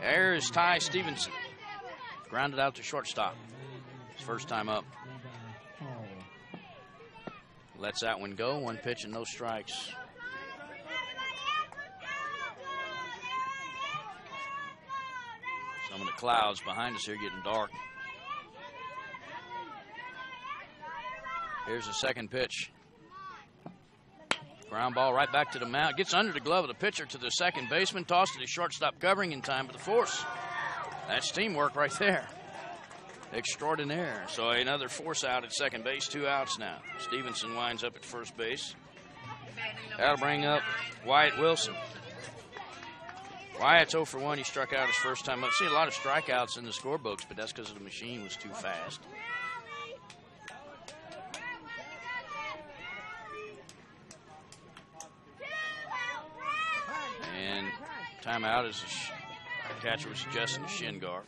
Speaker 1: There is Ty Stevenson. Grounded out to shortstop. His first time up. Lets that one go. 1 pitch and no strikes. Some of the clouds behind us here getting dark. Here's the 2nd pitch. Ground ball right back to the mound. Gets under the glove of the pitcher to the second baseman. Tossed to the shortstop covering in time for the force. That's teamwork right there. Extraordinaire. So another force out at second base. 2 outs now. Stevenson winds up at first base. That'll bring up Wyatt Wilson. Wyatt's 0 for 1. He struck out his first time up. See a lot of strikeouts in the scorebooks, but that's because the machine was too fast. And timeout as the catcher was suggesting a shin guard.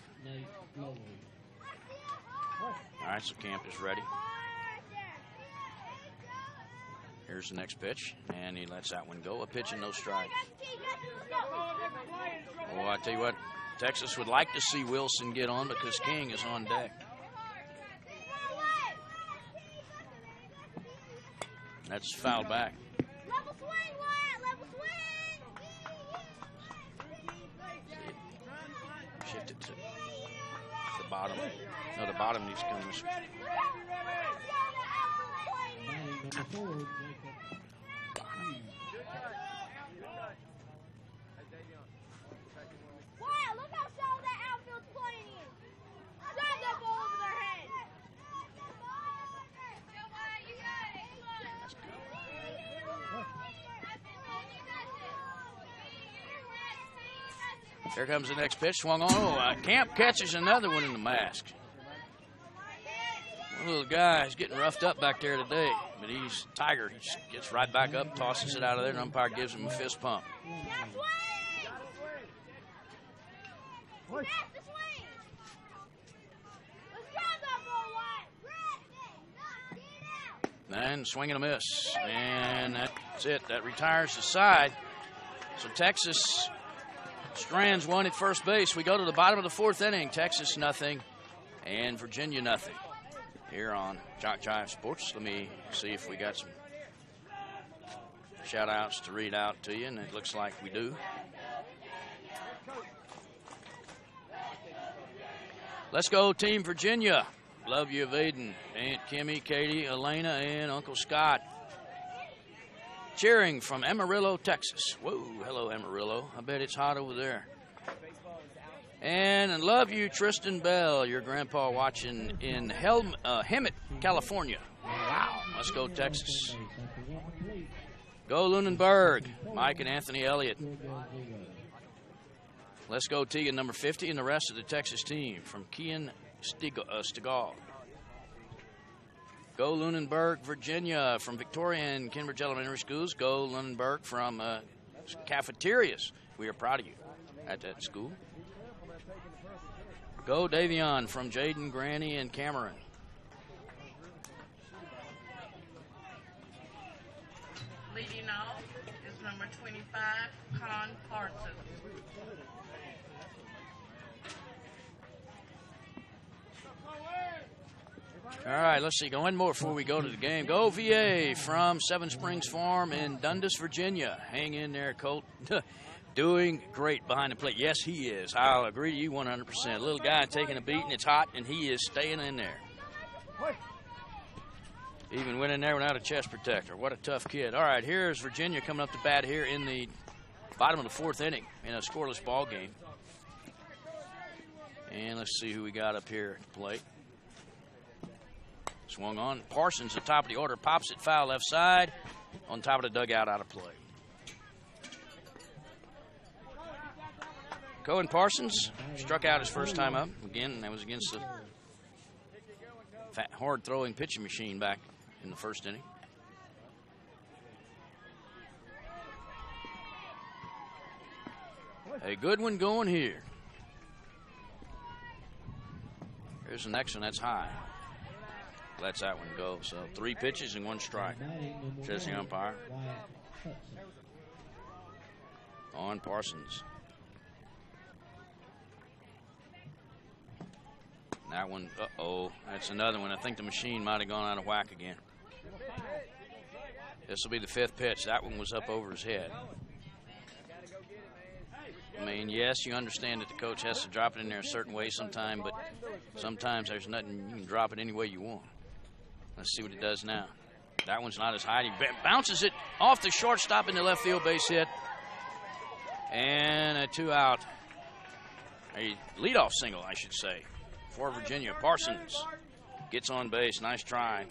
Speaker 1: All right, so Camp is ready. Here's the next pitch, and he lets that one go. A pitch and no strike. Well, I tell you what, Texas would like to see Wilson get on because King is on deck. That's fouled back.
Speaker 6: Level swing, Wyatt, level swing.
Speaker 1: Shift it to the bottom. No, the bottom needs to come this way.
Speaker 6: Wyatt, look how shallow that outfield's playing in. Drive that ball over their head.
Speaker 1: Here comes the next pitch. Swung on. Oh, Camp catches another one in the mask. One little guy is getting roughed up back there today, but he's Tiger. He just gets right back up, tosses it out of there, and the umpire gives him a fist pump. And swing and a miss. And that's it. That retires the side. So Texas strands 1 at first base. We go to the bottom of the 4th inning. Texas nothing and Virginia nothing. Here on JockJive Sports. Let me see if we got some shout-outs to read out to you, and it looks like we do. Let's go, Team Virginia. Love you, Vaden, Aunt Kimmy, Katie, Elena, and Uncle Scott. Cheering from Amarillo, Texas. Whoa, hello, Amarillo. I bet it's hot over there. And love you, Tristan Bell, your grandpa watching in Hemet, California. Wow, let's go, Texas. Go, Lunenburg, Mike and Anthony Elliott. Let's go, Tegan, number 50, and the rest of the Texas team from Kian Stegall. Go, Lunenburg, Virginia, from Victoria and Cambridge Elementary Schools. Go, Lunenburg, from Cafeterias. We are proud of you at that school. Go, Davion, from Jaden, Granny, and Cameron.
Speaker 2: Leading off is number 25, Con Parsons.
Speaker 1: All right, let's see. Go one more before we go to the game. Go, VA, from Seven Springs Farm in Dundas, Virginia. Hang in there, Colt. Doing great behind the plate. Yes, he is. I'll agree to you 100%. Little guy taking a beating. It's hot, and he is staying in there. Even went in there without a chest protector. What a tough kid. All right, here's Virginia coming up to bat here in the bottom of the fourth inning in a scoreless ball game. And let's see who we got up here at the plate. Swung on. Parsons, the top of the order, pops it foul left side on top of the dugout, out of play. Cohen Parsons struck out his first time up. Again, that was against the hard-throwing pitching machine back in the first inning. A good one going here. Here's the next one. That's high. Lets that one go. So 3 pitches and 1 strike. Says the umpire. On Parsons. That one, uh-oh, that's another one. I think the machine might have gone out of whack again. This will be the 5th pitch. That one was up over his head. I mean, yes, you understand that the coach has to drop it in there a certain way sometime, but sometimes there's nothing. You can drop it any way you want. Let's see what it does now. That one's not as high. He bounces it off the shortstop in the left field base hit. And a 2-out. A leadoff single, I should say, for Virginia. Parsons gets on base. Nice try.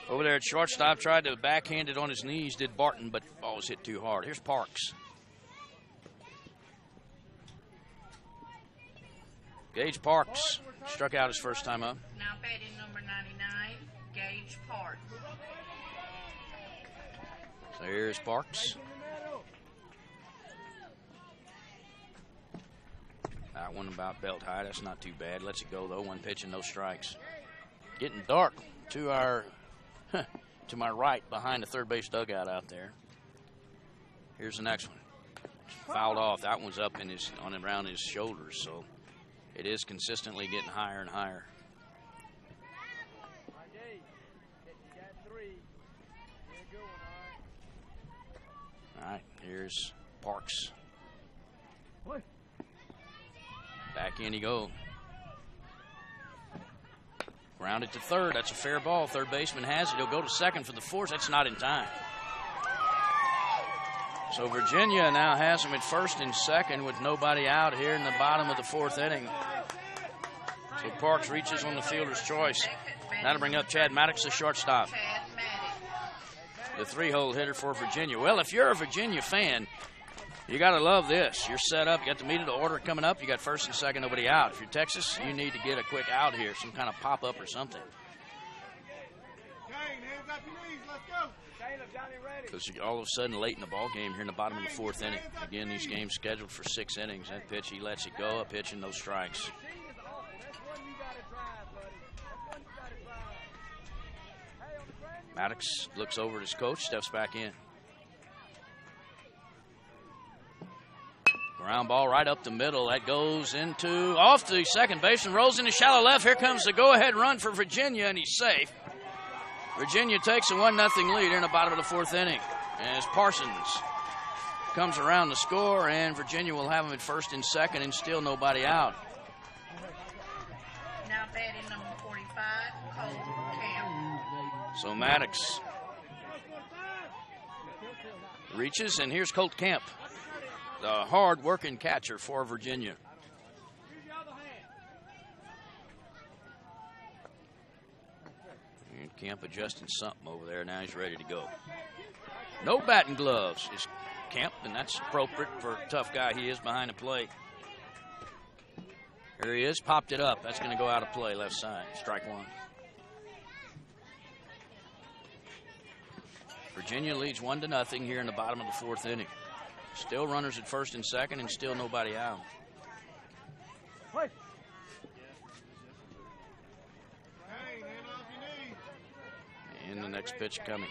Speaker 1: Over there at shortstop, tried to backhand it on his knees, did Barton, but the ball was hit too hard. Here's Parks. Gage Parks struck out his first time up.
Speaker 2: Now batting number 99, Gage Parks.
Speaker 1: So here's Parks. That one about belt high. That's not too bad. Lets it go, though. 1 pitch and no strikes. Getting dark to our to my right behind the third base dugout out there. Here's the next one. Fouled off. That one's up in his around his shoulders, so it is consistently getting higher and higher. All right, here's Parks. Back in he goes. Grounded to third. That's a fair ball. Third baseman has it. He'll go to second for the force. That's not in time. So Virginia now has him at first and second with nobody out here in the bottom of the 4th inning. So Parks reaches on the fielder's choice. That'll bring up Chad Maddox, the shortstop. The 3-hole hitter for Virginia. Well, if you're a Virginia fan, you got to love this. You're set up. You got the meat of the order coming up. You got first and second, nobody out. If you're Texas, you need to get a quick out here, some kind of pop-up or something. Because all of a sudden, late in the ball game here in the bottom of the 4th inning. Again, these games scheduled for 6 innings. That pitch, he lets it go. A pitch and no strikes. Maddox looks over at his coach, steps back in. Ground ball right up the middle. That goes into off the second baseman, rolls into shallow left. Here comes the go-ahead run for Virginia, and he's safe. Virginia takes a 1-0 lead in the bottom of the 4th inning as Parsons comes around the score, and Virginia will have them at 1st and 2nd, and still nobody out.
Speaker 2: Now batting number 45, Cole Camp.
Speaker 1: So Maddox reaches, and here's Colt Camp, the hard-working catcher for Virginia. And Camp adjusting something over there. Now he's ready to go. No batting gloves is Camp, and that's appropriate for a tough guy he is behind the plate. Here he is, popped it up. That's going to go out of play, left side. Strike one. Virginia leads 1-0 here in the bottom of the 4th inning. Still runners at 1st and 2nd, and still nobody out. And the next pitch coming.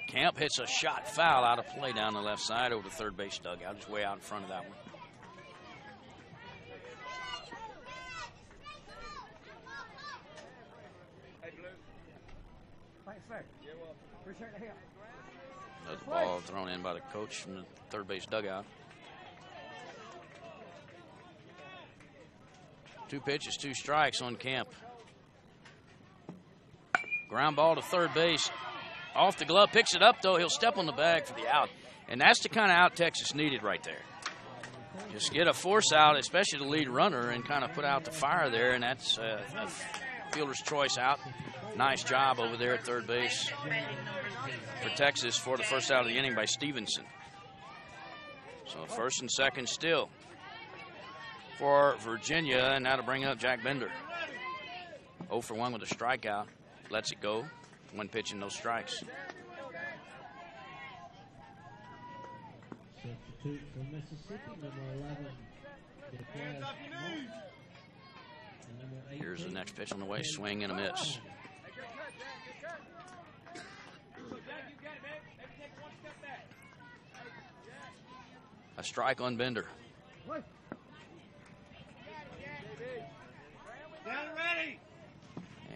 Speaker 1: Camp hits a shot foul out of play down the left side over the third base dugout. Just way out in front of that one. Another ball thrown in by the coach from the third base dugout. 2 pitches, 2 strikes on Camp. Ground ball to third base. Off the glove, picks it up, though. He'll step on the bag for the out. And that's the kind of out Texas needed right there. Just get a force out, especially the lead runner, and kind of put out the fire there. And that's a fielder's choice out. Nice job over there at third base for Texas for the first out of the inning by Stevenson. So 1st and 2nd still for Virginia. And now to bring up Jack Bender. 0 for 1 with a strikeout. Lets it go. 1 pitch and no strikes.
Speaker 5: Substitute for Mississippi, number 11.
Speaker 1: Here's the next pitch on the way. Swing and a miss. A strike on Bender.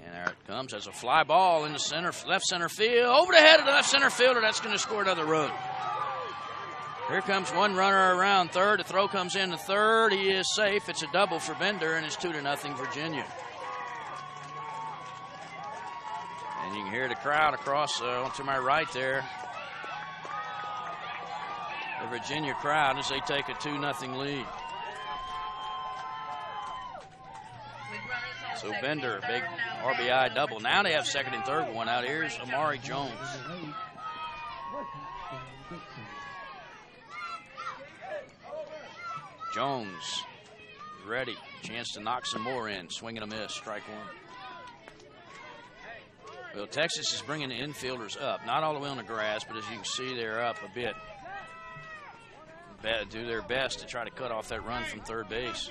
Speaker 1: And there it comes as a fly ball in the center, left center field. Over the head of the left center fielder. That's going to score another run. Here comes one runner around third. The throw comes in to third. He is safe. It's a double for Bender, and it's 2-0 Virginia. And you can hear the crowd across to my right there. The Virginia crowd as they take a 2-0 lead. So Bender, big RBI double. Now they have second and third one out. Here's Amari Jones. Jones ready. Chance to knock some more in. Swing and a miss. Strike one. Well, Texas is bringing the infielders up. Not all the way on the grass, but as you can see, they're up a bit. Do their best to try to cut off that run from third base.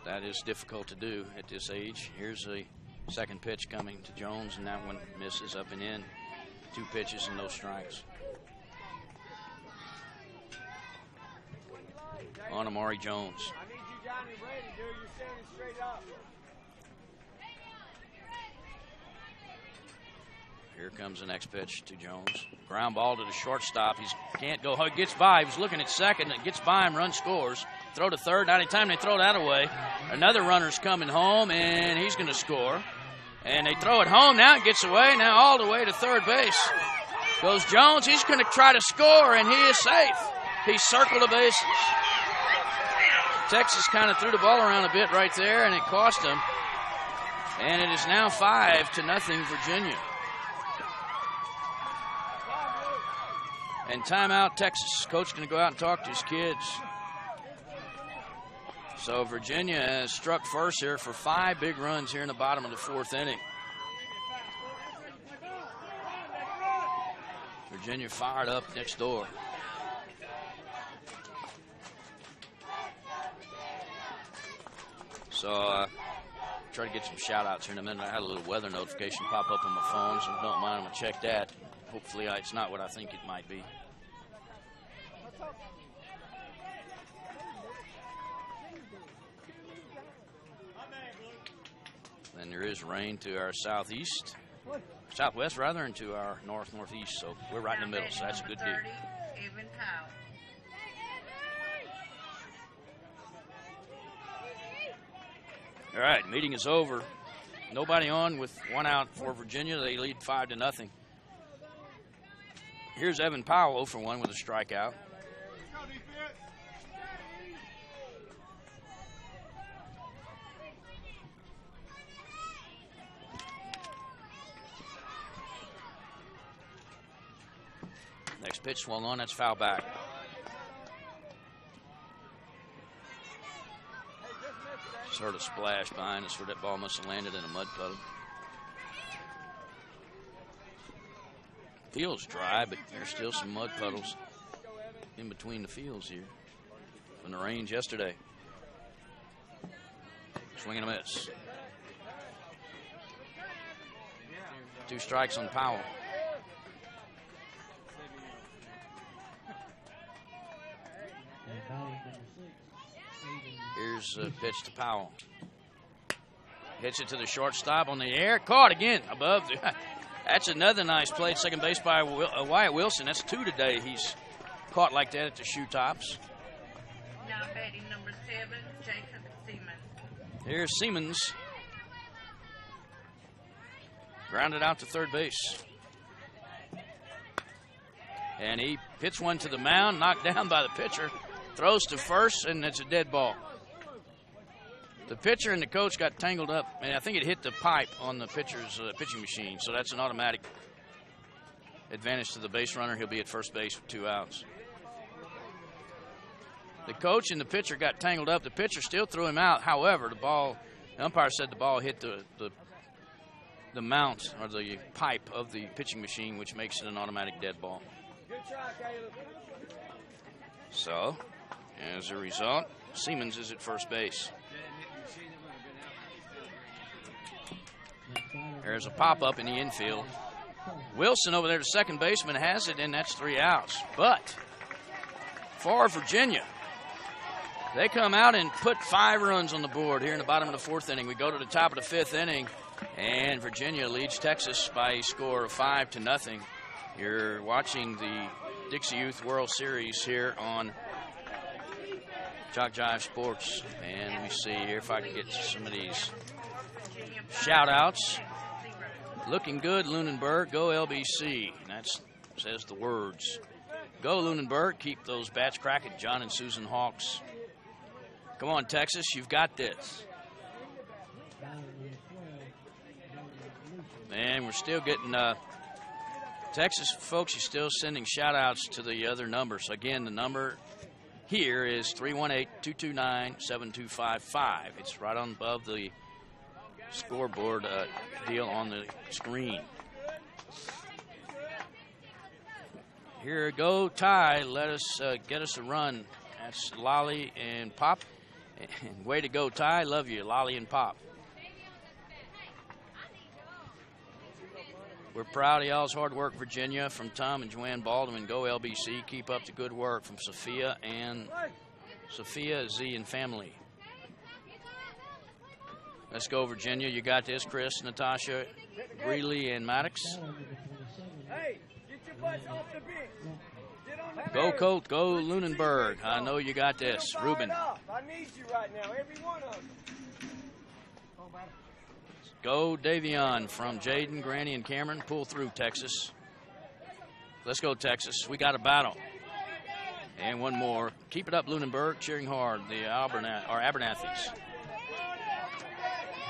Speaker 1: That is difficult to do at this age. Here's the second pitch coming to Jones, and that one misses up and in. 2 pitches and no strikes. On Amari Jones.
Speaker 4: I need you, Johnny, ready, dude. You're standing straight up.
Speaker 1: Here comes the next pitch to Jones. Ground ball to the shortstop. He can't go. He gets by. He was looking at second. It gets by him. Run scores. Throw to third. Not any time they throw that away. Another runner's coming home, and he's going to score. And they throw it home. Now it gets away. Now all the way to third base goes Jones. He's going to try to score, and he is safe. He circled the bases. Texas kind of threw the ball around a bit right there, and it cost them. And it is now 5-0 Virginia. And timeout, Texas. Coach going to go out and talk to his kids. So Virginia has struck first here for 5 big runs here in the bottom of the 4th inning. Virginia fired up next door. So try to get some shout outs here in a minute. I had a little weather notification pop up on my phone, so don't mind, I'm going to check that. Hopefully it's not what I think it might be. Then there is rain to our southwest rather, and to our northeast. So we're right in the middle. So that's a good deal.
Speaker 2: Evan Powell.
Speaker 1: All right, meeting is over. Nobody on with 1 out for Virginia. They lead 5-0. Here's Evan Powell 0 for 1 with a strikeout. Next pitch swung on, that's foul back. Just heard a splash behind us where that ball must have landed in a mud puddle. Field's dry, but there's still some mud puddles in between the fields here from the rains yesterday. Swing and a miss. 2 strikes on Powell. Here's a pitch to Powell. Hits it to the shortstop on the air. Caught again above. That's another nice play at second base by Wyatt Wilson. That's 2 today. He's caught like that at the shoe tops.
Speaker 2: Now batting number 7, Jacob Seaman.
Speaker 1: Here's Siemens. Grounded out to third base. And he hits one to the mound, knocked down by the pitcher. Throws to first, and it's a dead ball. The pitcher and the coach got tangled up, and I think it hit the pipe on the pitcher's pitching machine, so that's an automatic advantage to the base runner. He'll be at first base with 2 outs. The coach and the pitcher got tangled up. The pitcher still threw him out. However, the umpire said the ball hit the mount or the pipe of the pitching machine, which makes it an automatic dead ball.
Speaker 4: Good try, Caleb.
Speaker 1: So, as a result, Siemens is at first base. There's a pop-up in the infield. Wilson over there to second baseman has it, and that's 3 outs. But for Virginia, they come out and put 5 runs on the board here in the bottom of the 4th inning. We go to the top of the 5th inning, and Virginia leads Texas by a score of 5-0. You're watching the Dixie Youth World Series here on JockJive Sports. And let me see here if I can get some of these shout-outs. Looking good, Lunenburg. Go LBC. And that says the words. Go Lunenburg. Keep those bats cracking. John and Susan Hawks. Come on, Texas. You've got this. And we're still getting Texas folks, you're still sending shout-outs to the other numbers. Again, the number here is 318-229-7255. It's right on above the scoreboard deal on the screen. Here go Ty. Let us get us a run. That's Lolly and Pop. And way to go, Ty. Love you, Lolly and Pop. We're proud of y'all's hard work, Virginia, from Tom and Joanne Baldwin. Go LBC. Keep up the good work from Sophia, Z, and family. Let's go, Virginia. You got this, Chris, Natasha, Greeley, and Maddox.
Speaker 4: Hey, get your butts off the bench. Get on the
Speaker 1: Go, Colt. Go, Lunenburg. I know you got this. Ruben.
Speaker 4: I need you right now, every one of them.
Speaker 1: Go, Davion from Jaden, Granny, and Cameron. Pull through, Texas. Let's go, Texas. We got a battle. And one more. Keep it up, Lunenburg. Cheering hard, the Abernathy's.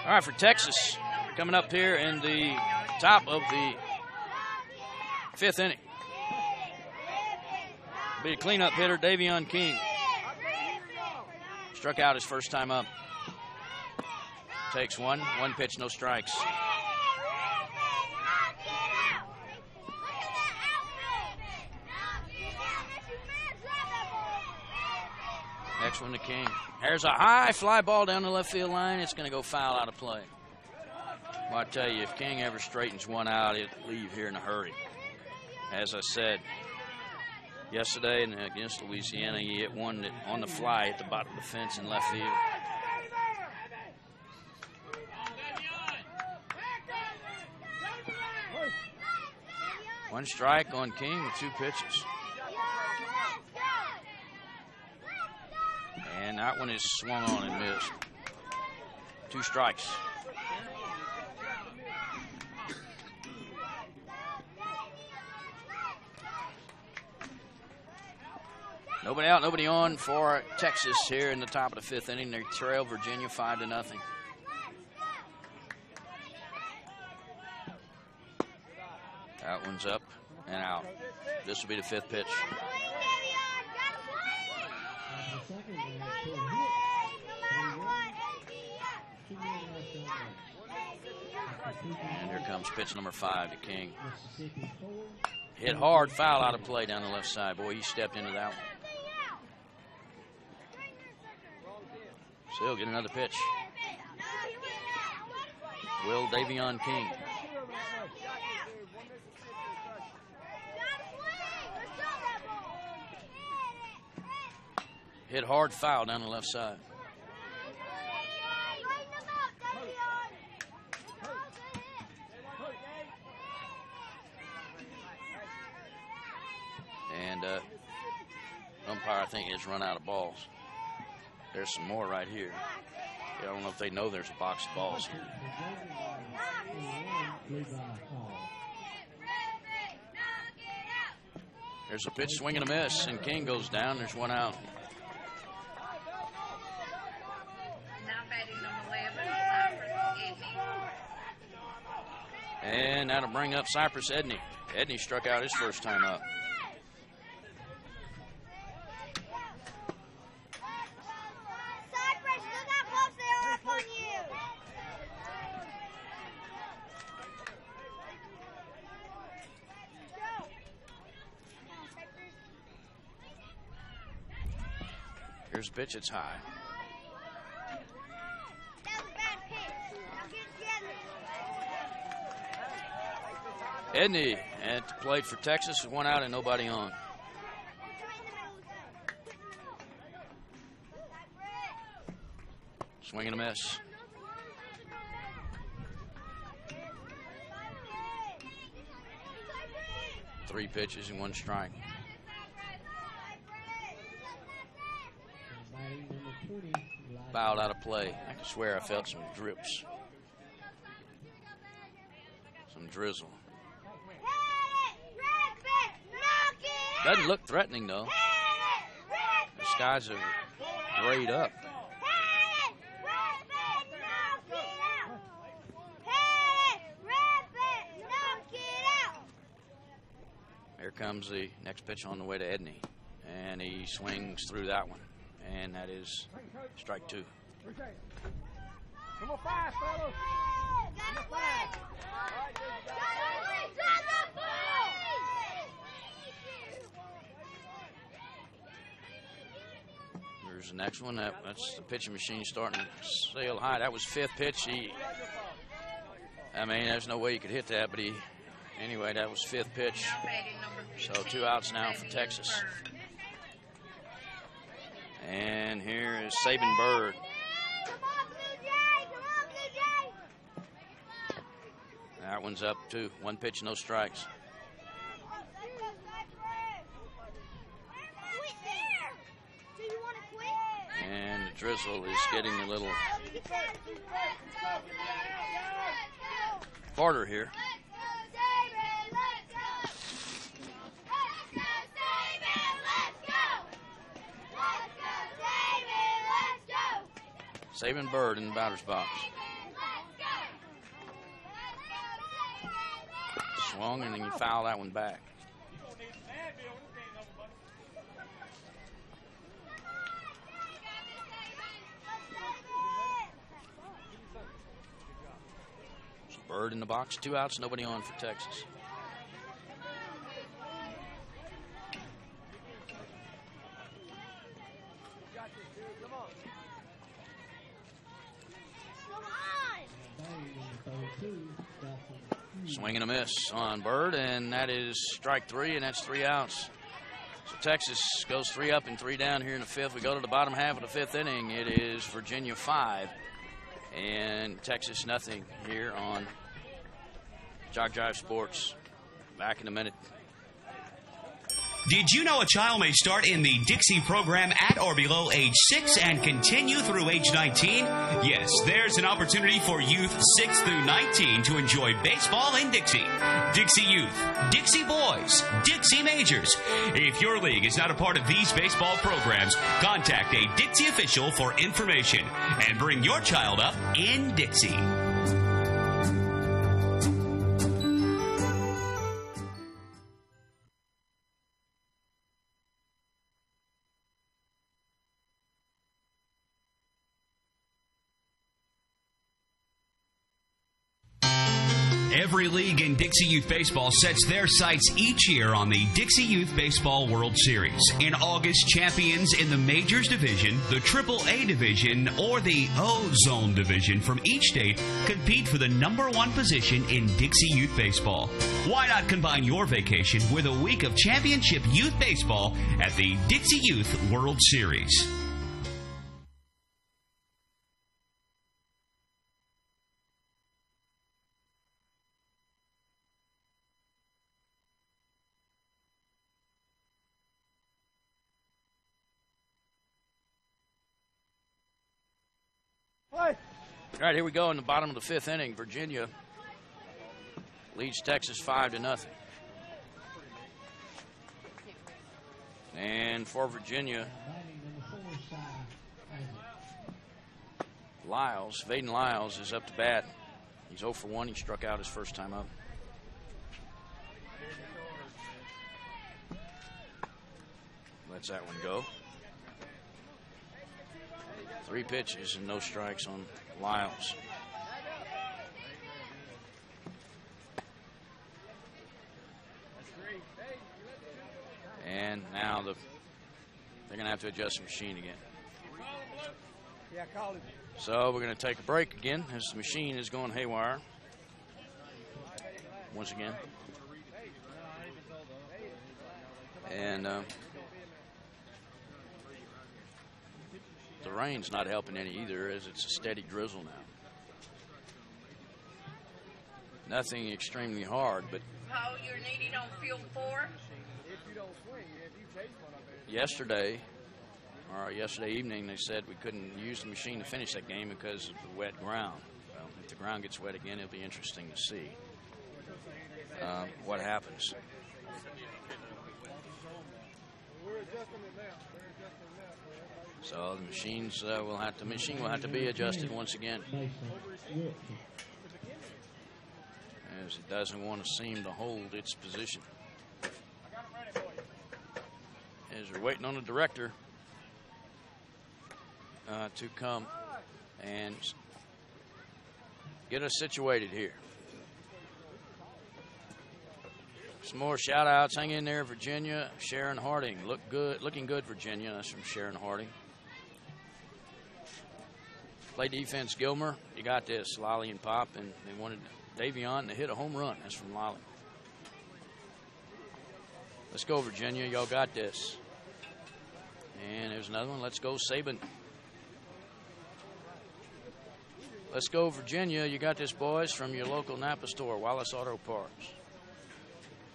Speaker 1: All right, for Texas, coming up here in the top of the 5th inning. Be a cleanup hitter, Davion King. Struck out his first time up. Takes one pitch, no strikes. Next one to King. There's a high fly ball down the left field line. It's going to go foul out of play. Well, I tell you, if King ever straightens one out, he'll leave here in a hurry. As I said yesterday against Louisiana, he hit one that on the fly at the bottom of the fence in left field. One strike on King with 2 pitches. And that one is swung on and missed. 2 strikes. Nobody out, nobody on for Texas here in the top of the 5th inning. They trail Virginia 5-0. That one's up and out. This will be the 5th pitch. And here comes pitch number 5 to King. Hit hard, foul out of play down the left side. Boy, he stepped into that one. So he'll get another pitch. Will Davion King. Hit hard, foul down the left side. And umpire, I think, has run out of balls. There's some more right here. I don't know if they know there's a box of balls here. There's a pitch, swing and a miss, and King goes down. There's 1 out.
Speaker 2: Now batting number 11, Cypress Edney.
Speaker 1: And that'll bring up Cypress Edney. Edney struck out his first time up. Here's a pitch, it's high. Edney at the plate for Texas with 1 out and nobody on. Swing and a miss. Three pitches and 1 strike. Fouled out of play. I can swear I felt some drips. Some drizzle. Doesn't look threatening, though. The skies are grayed up. Here comes the next pitch on the way to Edney. And he swings through that one. And that is strike 2.
Speaker 4: Come on fast, fellas.
Speaker 1: There's the next one. That's the pitching machine starting to sail high. That was 5th pitch. I mean, there's no way you could hit that, but anyway, that was 5th pitch. So 2 outs now for Texas. And here is Sabin Bird. That one's up too. 1 pitch, no strikes. And the drizzle is getting a little harder here. Sabin Bird in the batter's box. Swung and then you foul that one back. So Bird in the box, 2 outs, nobody on for Texas. Swing and a miss on Bird, and that is strike 3, and that's 3 outs. So Texas goes 3 up and 3 down here in the 5th. We go to the bottom half of the 5th inning. It is Virginia 5 and Texas nothing here on JockJive Sports. Back in a minute.
Speaker 3: Did you know a child may start in the Dixie program at or below age 6 and continue through age 19? Yes, there's an opportunity for youth 6 through 19 to enjoy baseball in Dixie. Dixie Youth, Dixie Boys, Dixie Majors. If your league is not a part of these baseball programs, contact a Dixie official for information and bring your child up in Dixie. Every league in Dixie Youth Baseball sets their sights each year on the Dixie Youth Baseball World Series. In August, champions in the Majors Division, the AAA Division, or the O-Zone Division from each state compete for the #1 position in Dixie Youth Baseball. Why not combine your vacation with a week of championship youth baseball at the Dixie Youth World Series?
Speaker 1: All right, here we go in the bottom of the 5th inning. Virginia leads Texas 5-0. And for Virginia, Vaden Lyles is up to bat. He's 0 for 1. He struck out his first time up. Lets that one go. 3 pitches and no strikes on Lyles. And now they're going to have to adjust the machine again. So we're going to take a break again as the machine is going haywire once again. And the rain's not helping any either, as it's a steady drizzle now. Nothing extremely hard, but
Speaker 2: How you're needing on field 4?
Speaker 1: yesterday evening, they said we couldn't use the machine to finish that game because of the wet ground. Well, if the ground gets wet again, it'll be interesting to see what happens. So the machine will have to be adjusted once again, as it doesn't want to seem to hold its position. As we're waiting on the director to come and get us situated here. Some more shout outs. Hang in there, Virginia. Sharon Harding. Looking good, Virginia. That's from Sharon Harding. Play defense, Gilmer. You got this. Lolly and Pop. And they wanted Davion to hit a home run. That's from Lolly. Let's go, Virginia. Y'all got this. And there's another one. Let's go, Saban. Let's go, Virginia. You got this, boys, from your local Napa store, Wallace Auto Parts.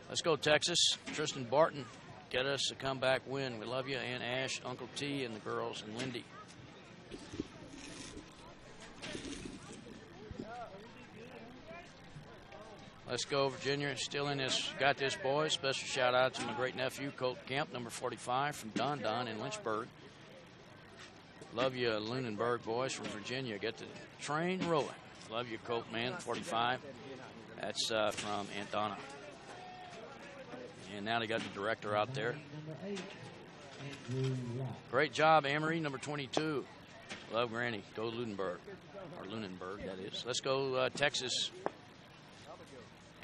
Speaker 1: Let's go, Texas. Tristan Barton, get us a comeback win. We love you. And Ash, Uncle T, and the girls, and Lindy. Let's go, Virginia. Still in this. Got this, boys. Special shout out to my great nephew, Colt Kemp, number 45 from Don Don in Lynchburg. Love you, Lunenburg boys from Virginia. Get the train rolling. Love you, Colt, man, 45. That's from Aunt Donna. And now they got the director out there. Great job, Amory, number 22. Love Granny. Go Lunenburg. Or Lunenburg, that is. Let's go, Texas.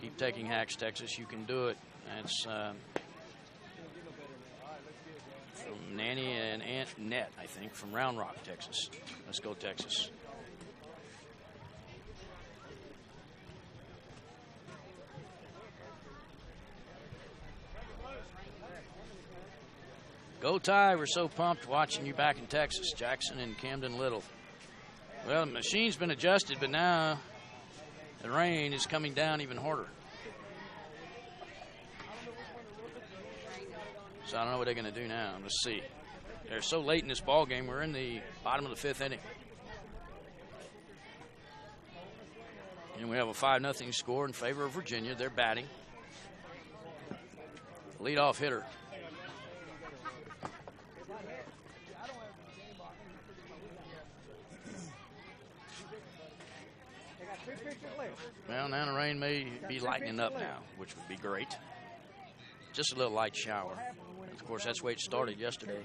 Speaker 1: Keep taking hacks, Texas. You can do it. That's from Nanny and Aunt Net, I think, from Round Rock, Texas. Let's go, Texas. Go Ty, we're so pumped watching you back in Texas. Jackson and Camden Little. Well, the machine's been adjusted, but now the rain is coming down even harder. So I don't know what they're going to do now. Let's see. They're so late in this ball game. We're in the bottom of the 5th inning. And we have a 5-0 score in favor of Virginia. They're batting. Leadoff hitter. Well, now the rain may be lightening up now, which would be great. Just a little light shower. Of course, that's the way it started yesterday.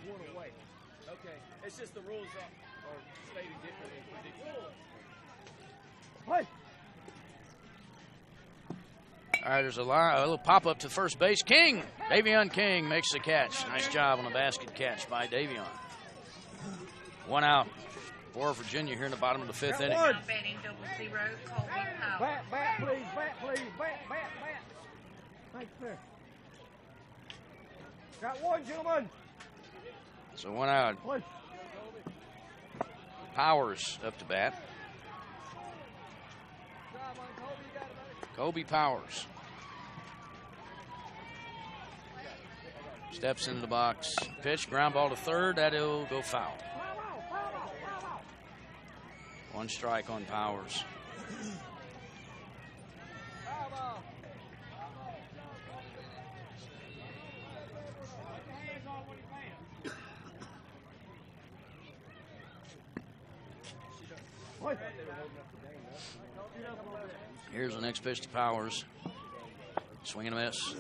Speaker 4: Okay, it's just the rules are stated differently.
Speaker 1: All right, there's a little pop-up to first base. King! Davion King makes the catch. Nice job on the basket catch by Davion. 1 out for Virginia here in the bottom of the 5th inning.
Speaker 2: Now batting 00, Colby Powell.
Speaker 4: Bat, please, bat. Thanks, sir. Got one, gentlemen.
Speaker 1: So 1 out.
Speaker 4: Please.
Speaker 1: Powers up to bat. Kobe Powers. Steps into the box. Pitch, ground ball to third. That'll go foul. 1 strike on Powers. Here's the next pitch to Powers. Swing and a miss.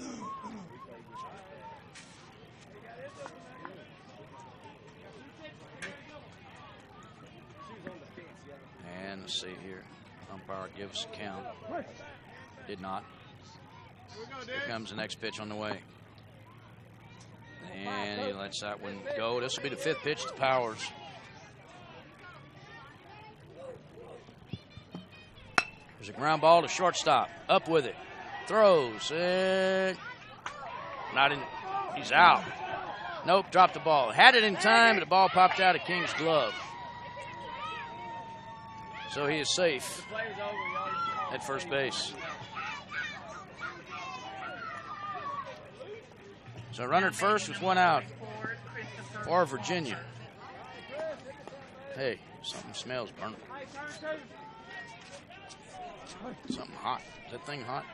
Speaker 1: And let's see here. Umpire gives a count. Did not. Here comes the next pitch on the way. And he lets that one go. This will be the 5th pitch to Powers. There's a ground ball to shortstop. Up with it. Throws it. Not in. He's out. Nope, dropped the ball. Had it in time, but the ball popped out of King's glove. So he is safe at first base. So runner at first with 1 out for Virginia. Hey, something smells burning. Something hot. Is that thing hot?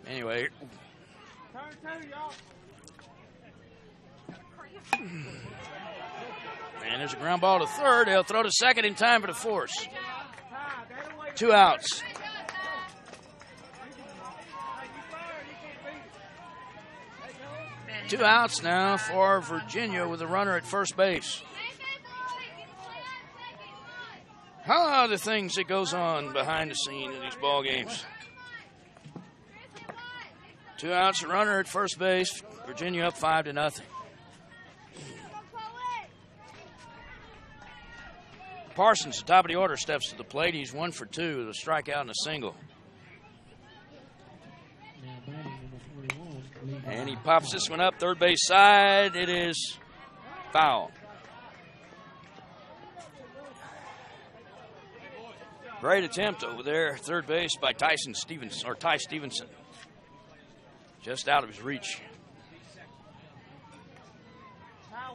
Speaker 1: Anyway. And there's a ground ball to third. They'll throw to second in time for the force. 2 outs. Two outs now for Virginia with a runner at first base. How are the things that goes on behind the scene in these ball games? 2 outs, a runner at first base. Virginia up 5-0. Parsons, the top of the order, steps to the plate. He's 1 for 2 with a strikeout and a single. And he pops this one up, third base side. It is foul. Great attempt over there, third base by Ty Stevenson. Just out of his reach.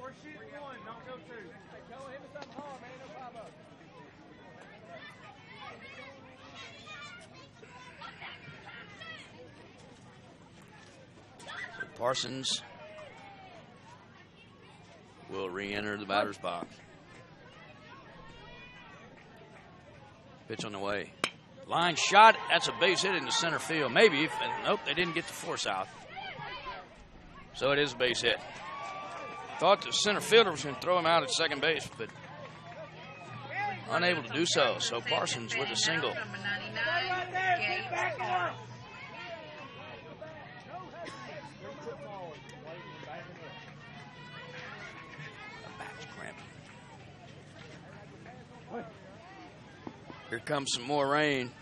Speaker 4: We're shooting 1, don't go 2. Go hit me something hard, man. No problem.
Speaker 1: Parsons will re-enter the batter's box. Pitch on the way. Line shot. That's a base hit into center field. Maybe. Nope, they didn't get the force out. So it is a base hit. Thought the center fielder was going to throw him out at second base, but unable to do so. So Parsons with a single.
Speaker 2: Number 99, Gabe Clark.
Speaker 1: Here comes some more rain.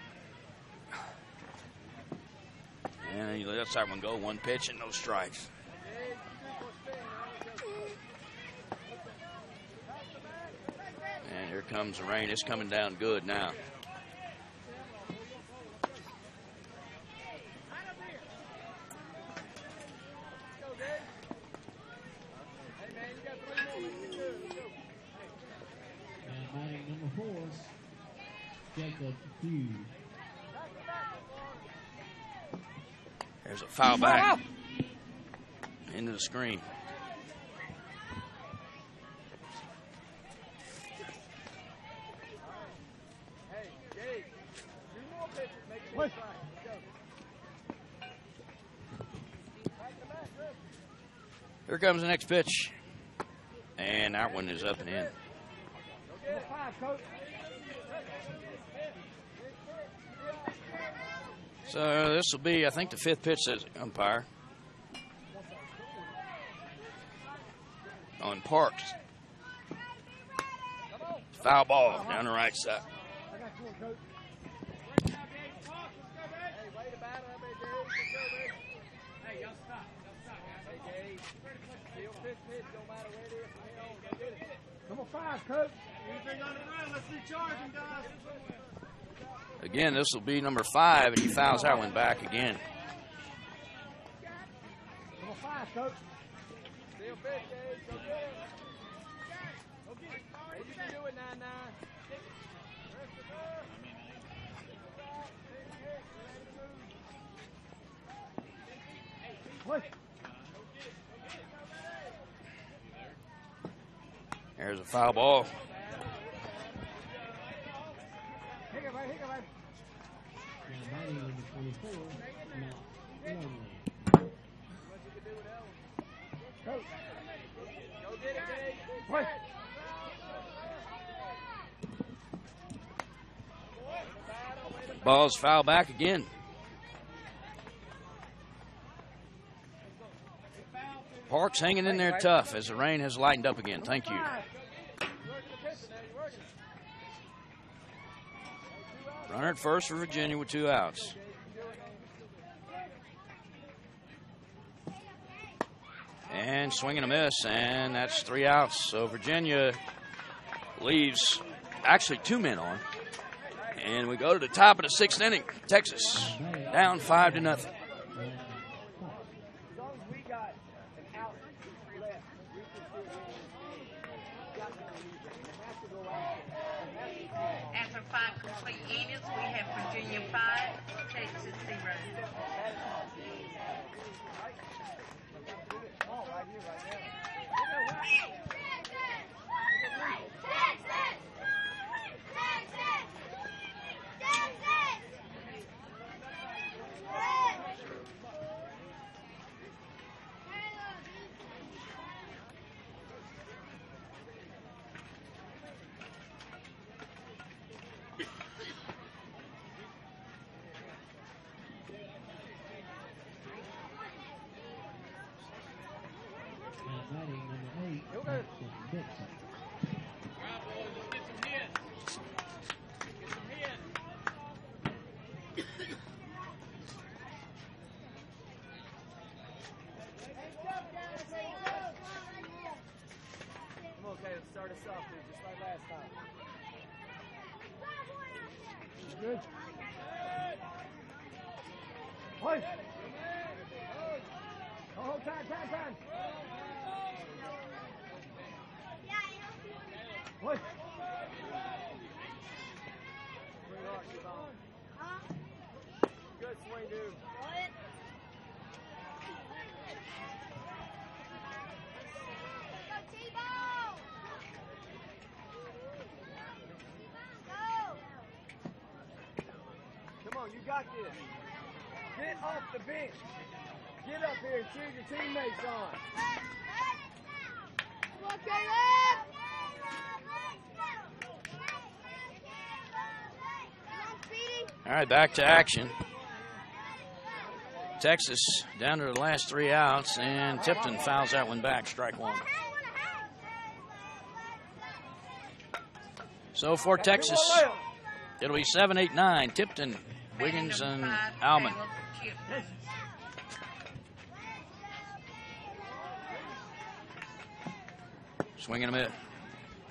Speaker 1: And he lets that one go. 1 pitch and no strikes. And here comes the rain. It's coming down good now.
Speaker 5: And batting number 4, Jacob Hughes.
Speaker 1: There's a foul back into the screen. Here comes the next pitch. And that one is up and in. So this will be, I think, the 5th pitch, says the umpire. On Parks. Foul ball down the right side.
Speaker 4: Come on, 5, Coach. Anything on the run, let's recharge him, guys.
Speaker 1: Again, this will be number 5, and he fouls that one back again.
Speaker 4: Come on, 5, Coach. Still pitch, Dave. Go get it. Go get it. Hey, you can do it, 9-9. Push.
Speaker 1: There's a foul ball.
Speaker 4: Hit it, right.
Speaker 5: Now batting number 24, Matt Longley.
Speaker 4: Coach. Go get it, Dave. Push.
Speaker 1: Ball's foul back again. Parks hanging in there tough as the rain has lightened up again. Thank you. Runner at first for Virginia with 2 outs. And swing and a miss, and that's 3 outs. So Virginia leaves actually 2 men on. And we go to the top of the 6th inning. Texas down 5-0.
Speaker 2: After 5 complete innings, we have Virginia 5, Texas 0.
Speaker 5: Batting number 8, Matt Dixon.
Speaker 4: Come on, Caleb, start us off, dude, just like last time. Good. Push. Oh, time. Push. Good swing, dude. Come on, you got this. Get off the bench. Get up here and cheer your teammates on.
Speaker 6: Come on, Caleb! Come on, Speedy!
Speaker 1: All right, back to action. Texas down to the last 3 outs, and Tipton fouls that one back, strike 1. So for Texas, it'll be 7, 8, 9. Tipton, Wiggins, and Alman. Swinging a miss.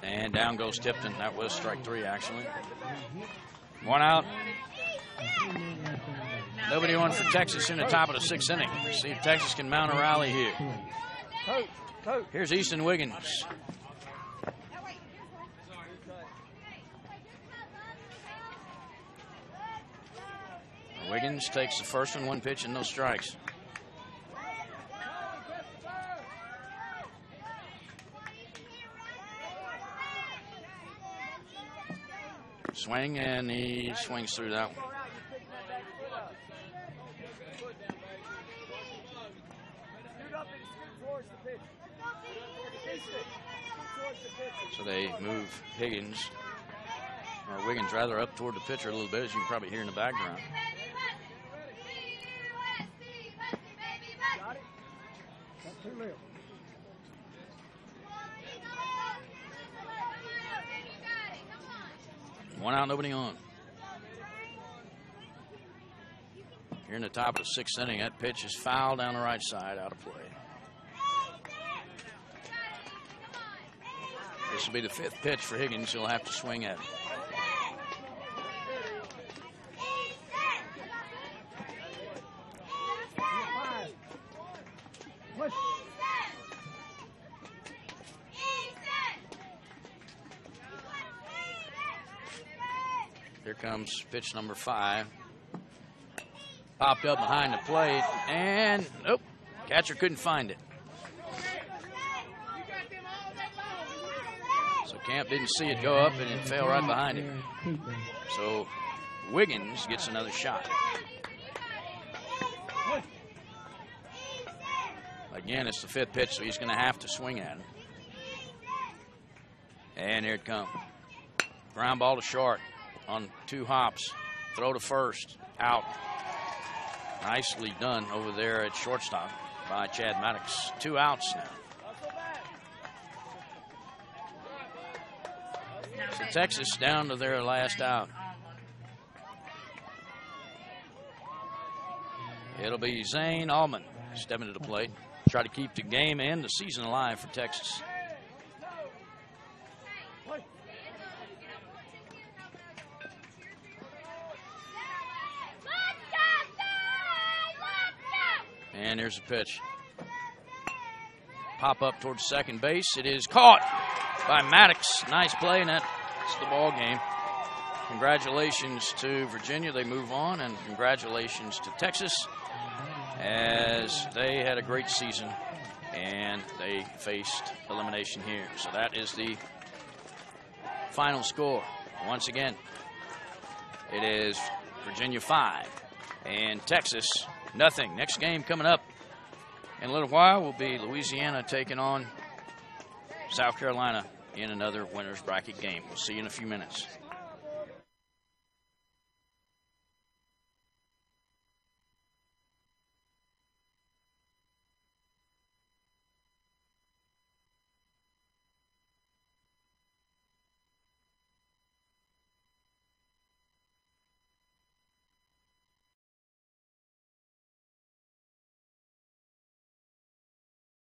Speaker 1: And down goes Tipton. That was strike 3, actually. 1 out. Nobody on for Texas in the top of the 6th inning. See if Texas can mount a rally here. Here's Easton Wiggins. Wiggins takes the first one, 1 pitch and no strikes. Swing, and he swings through that one. So they move Wiggins rather, up toward the pitcher a little bit, as you can probably hear in the background. One out, nobody on. Here in the top of the 6th inning, that pitch is foul down the right side, out of play. This will be the 5th pitch for Higgins. He'll have to swing at it. Here comes pitch number 5. Popped up behind the plate, and nope, catcher couldn't find it. So Camp didn't see it go up, and it fell right behind it. So Wiggins gets another shot. Again, it's the 5th pitch, so he's going to have to swing at it. And here it comes. Ground ball to short on 2 hops. Throw to first. Out. Nicely done over there at shortstop by Chad Maddox. 2 outs now. So Texas down to their last out. It'll be Zane Allman stepping to the plate. Try to keep the game and the season alive for Texas. And here's a pitch. Pop up towards second base. It is caught by Maddox. Nice play, and that's the ball game. Congratulations to Virginia. They move on, and congratulations to Texas, as they had a great season and they faced elimination here. So that is the final score. Once again, it is Virginia 5 and Texas nothing. Next game coming up in a little while will be Louisiana taking on South Carolina in another winner's bracket game. We'll see you in a few minutes.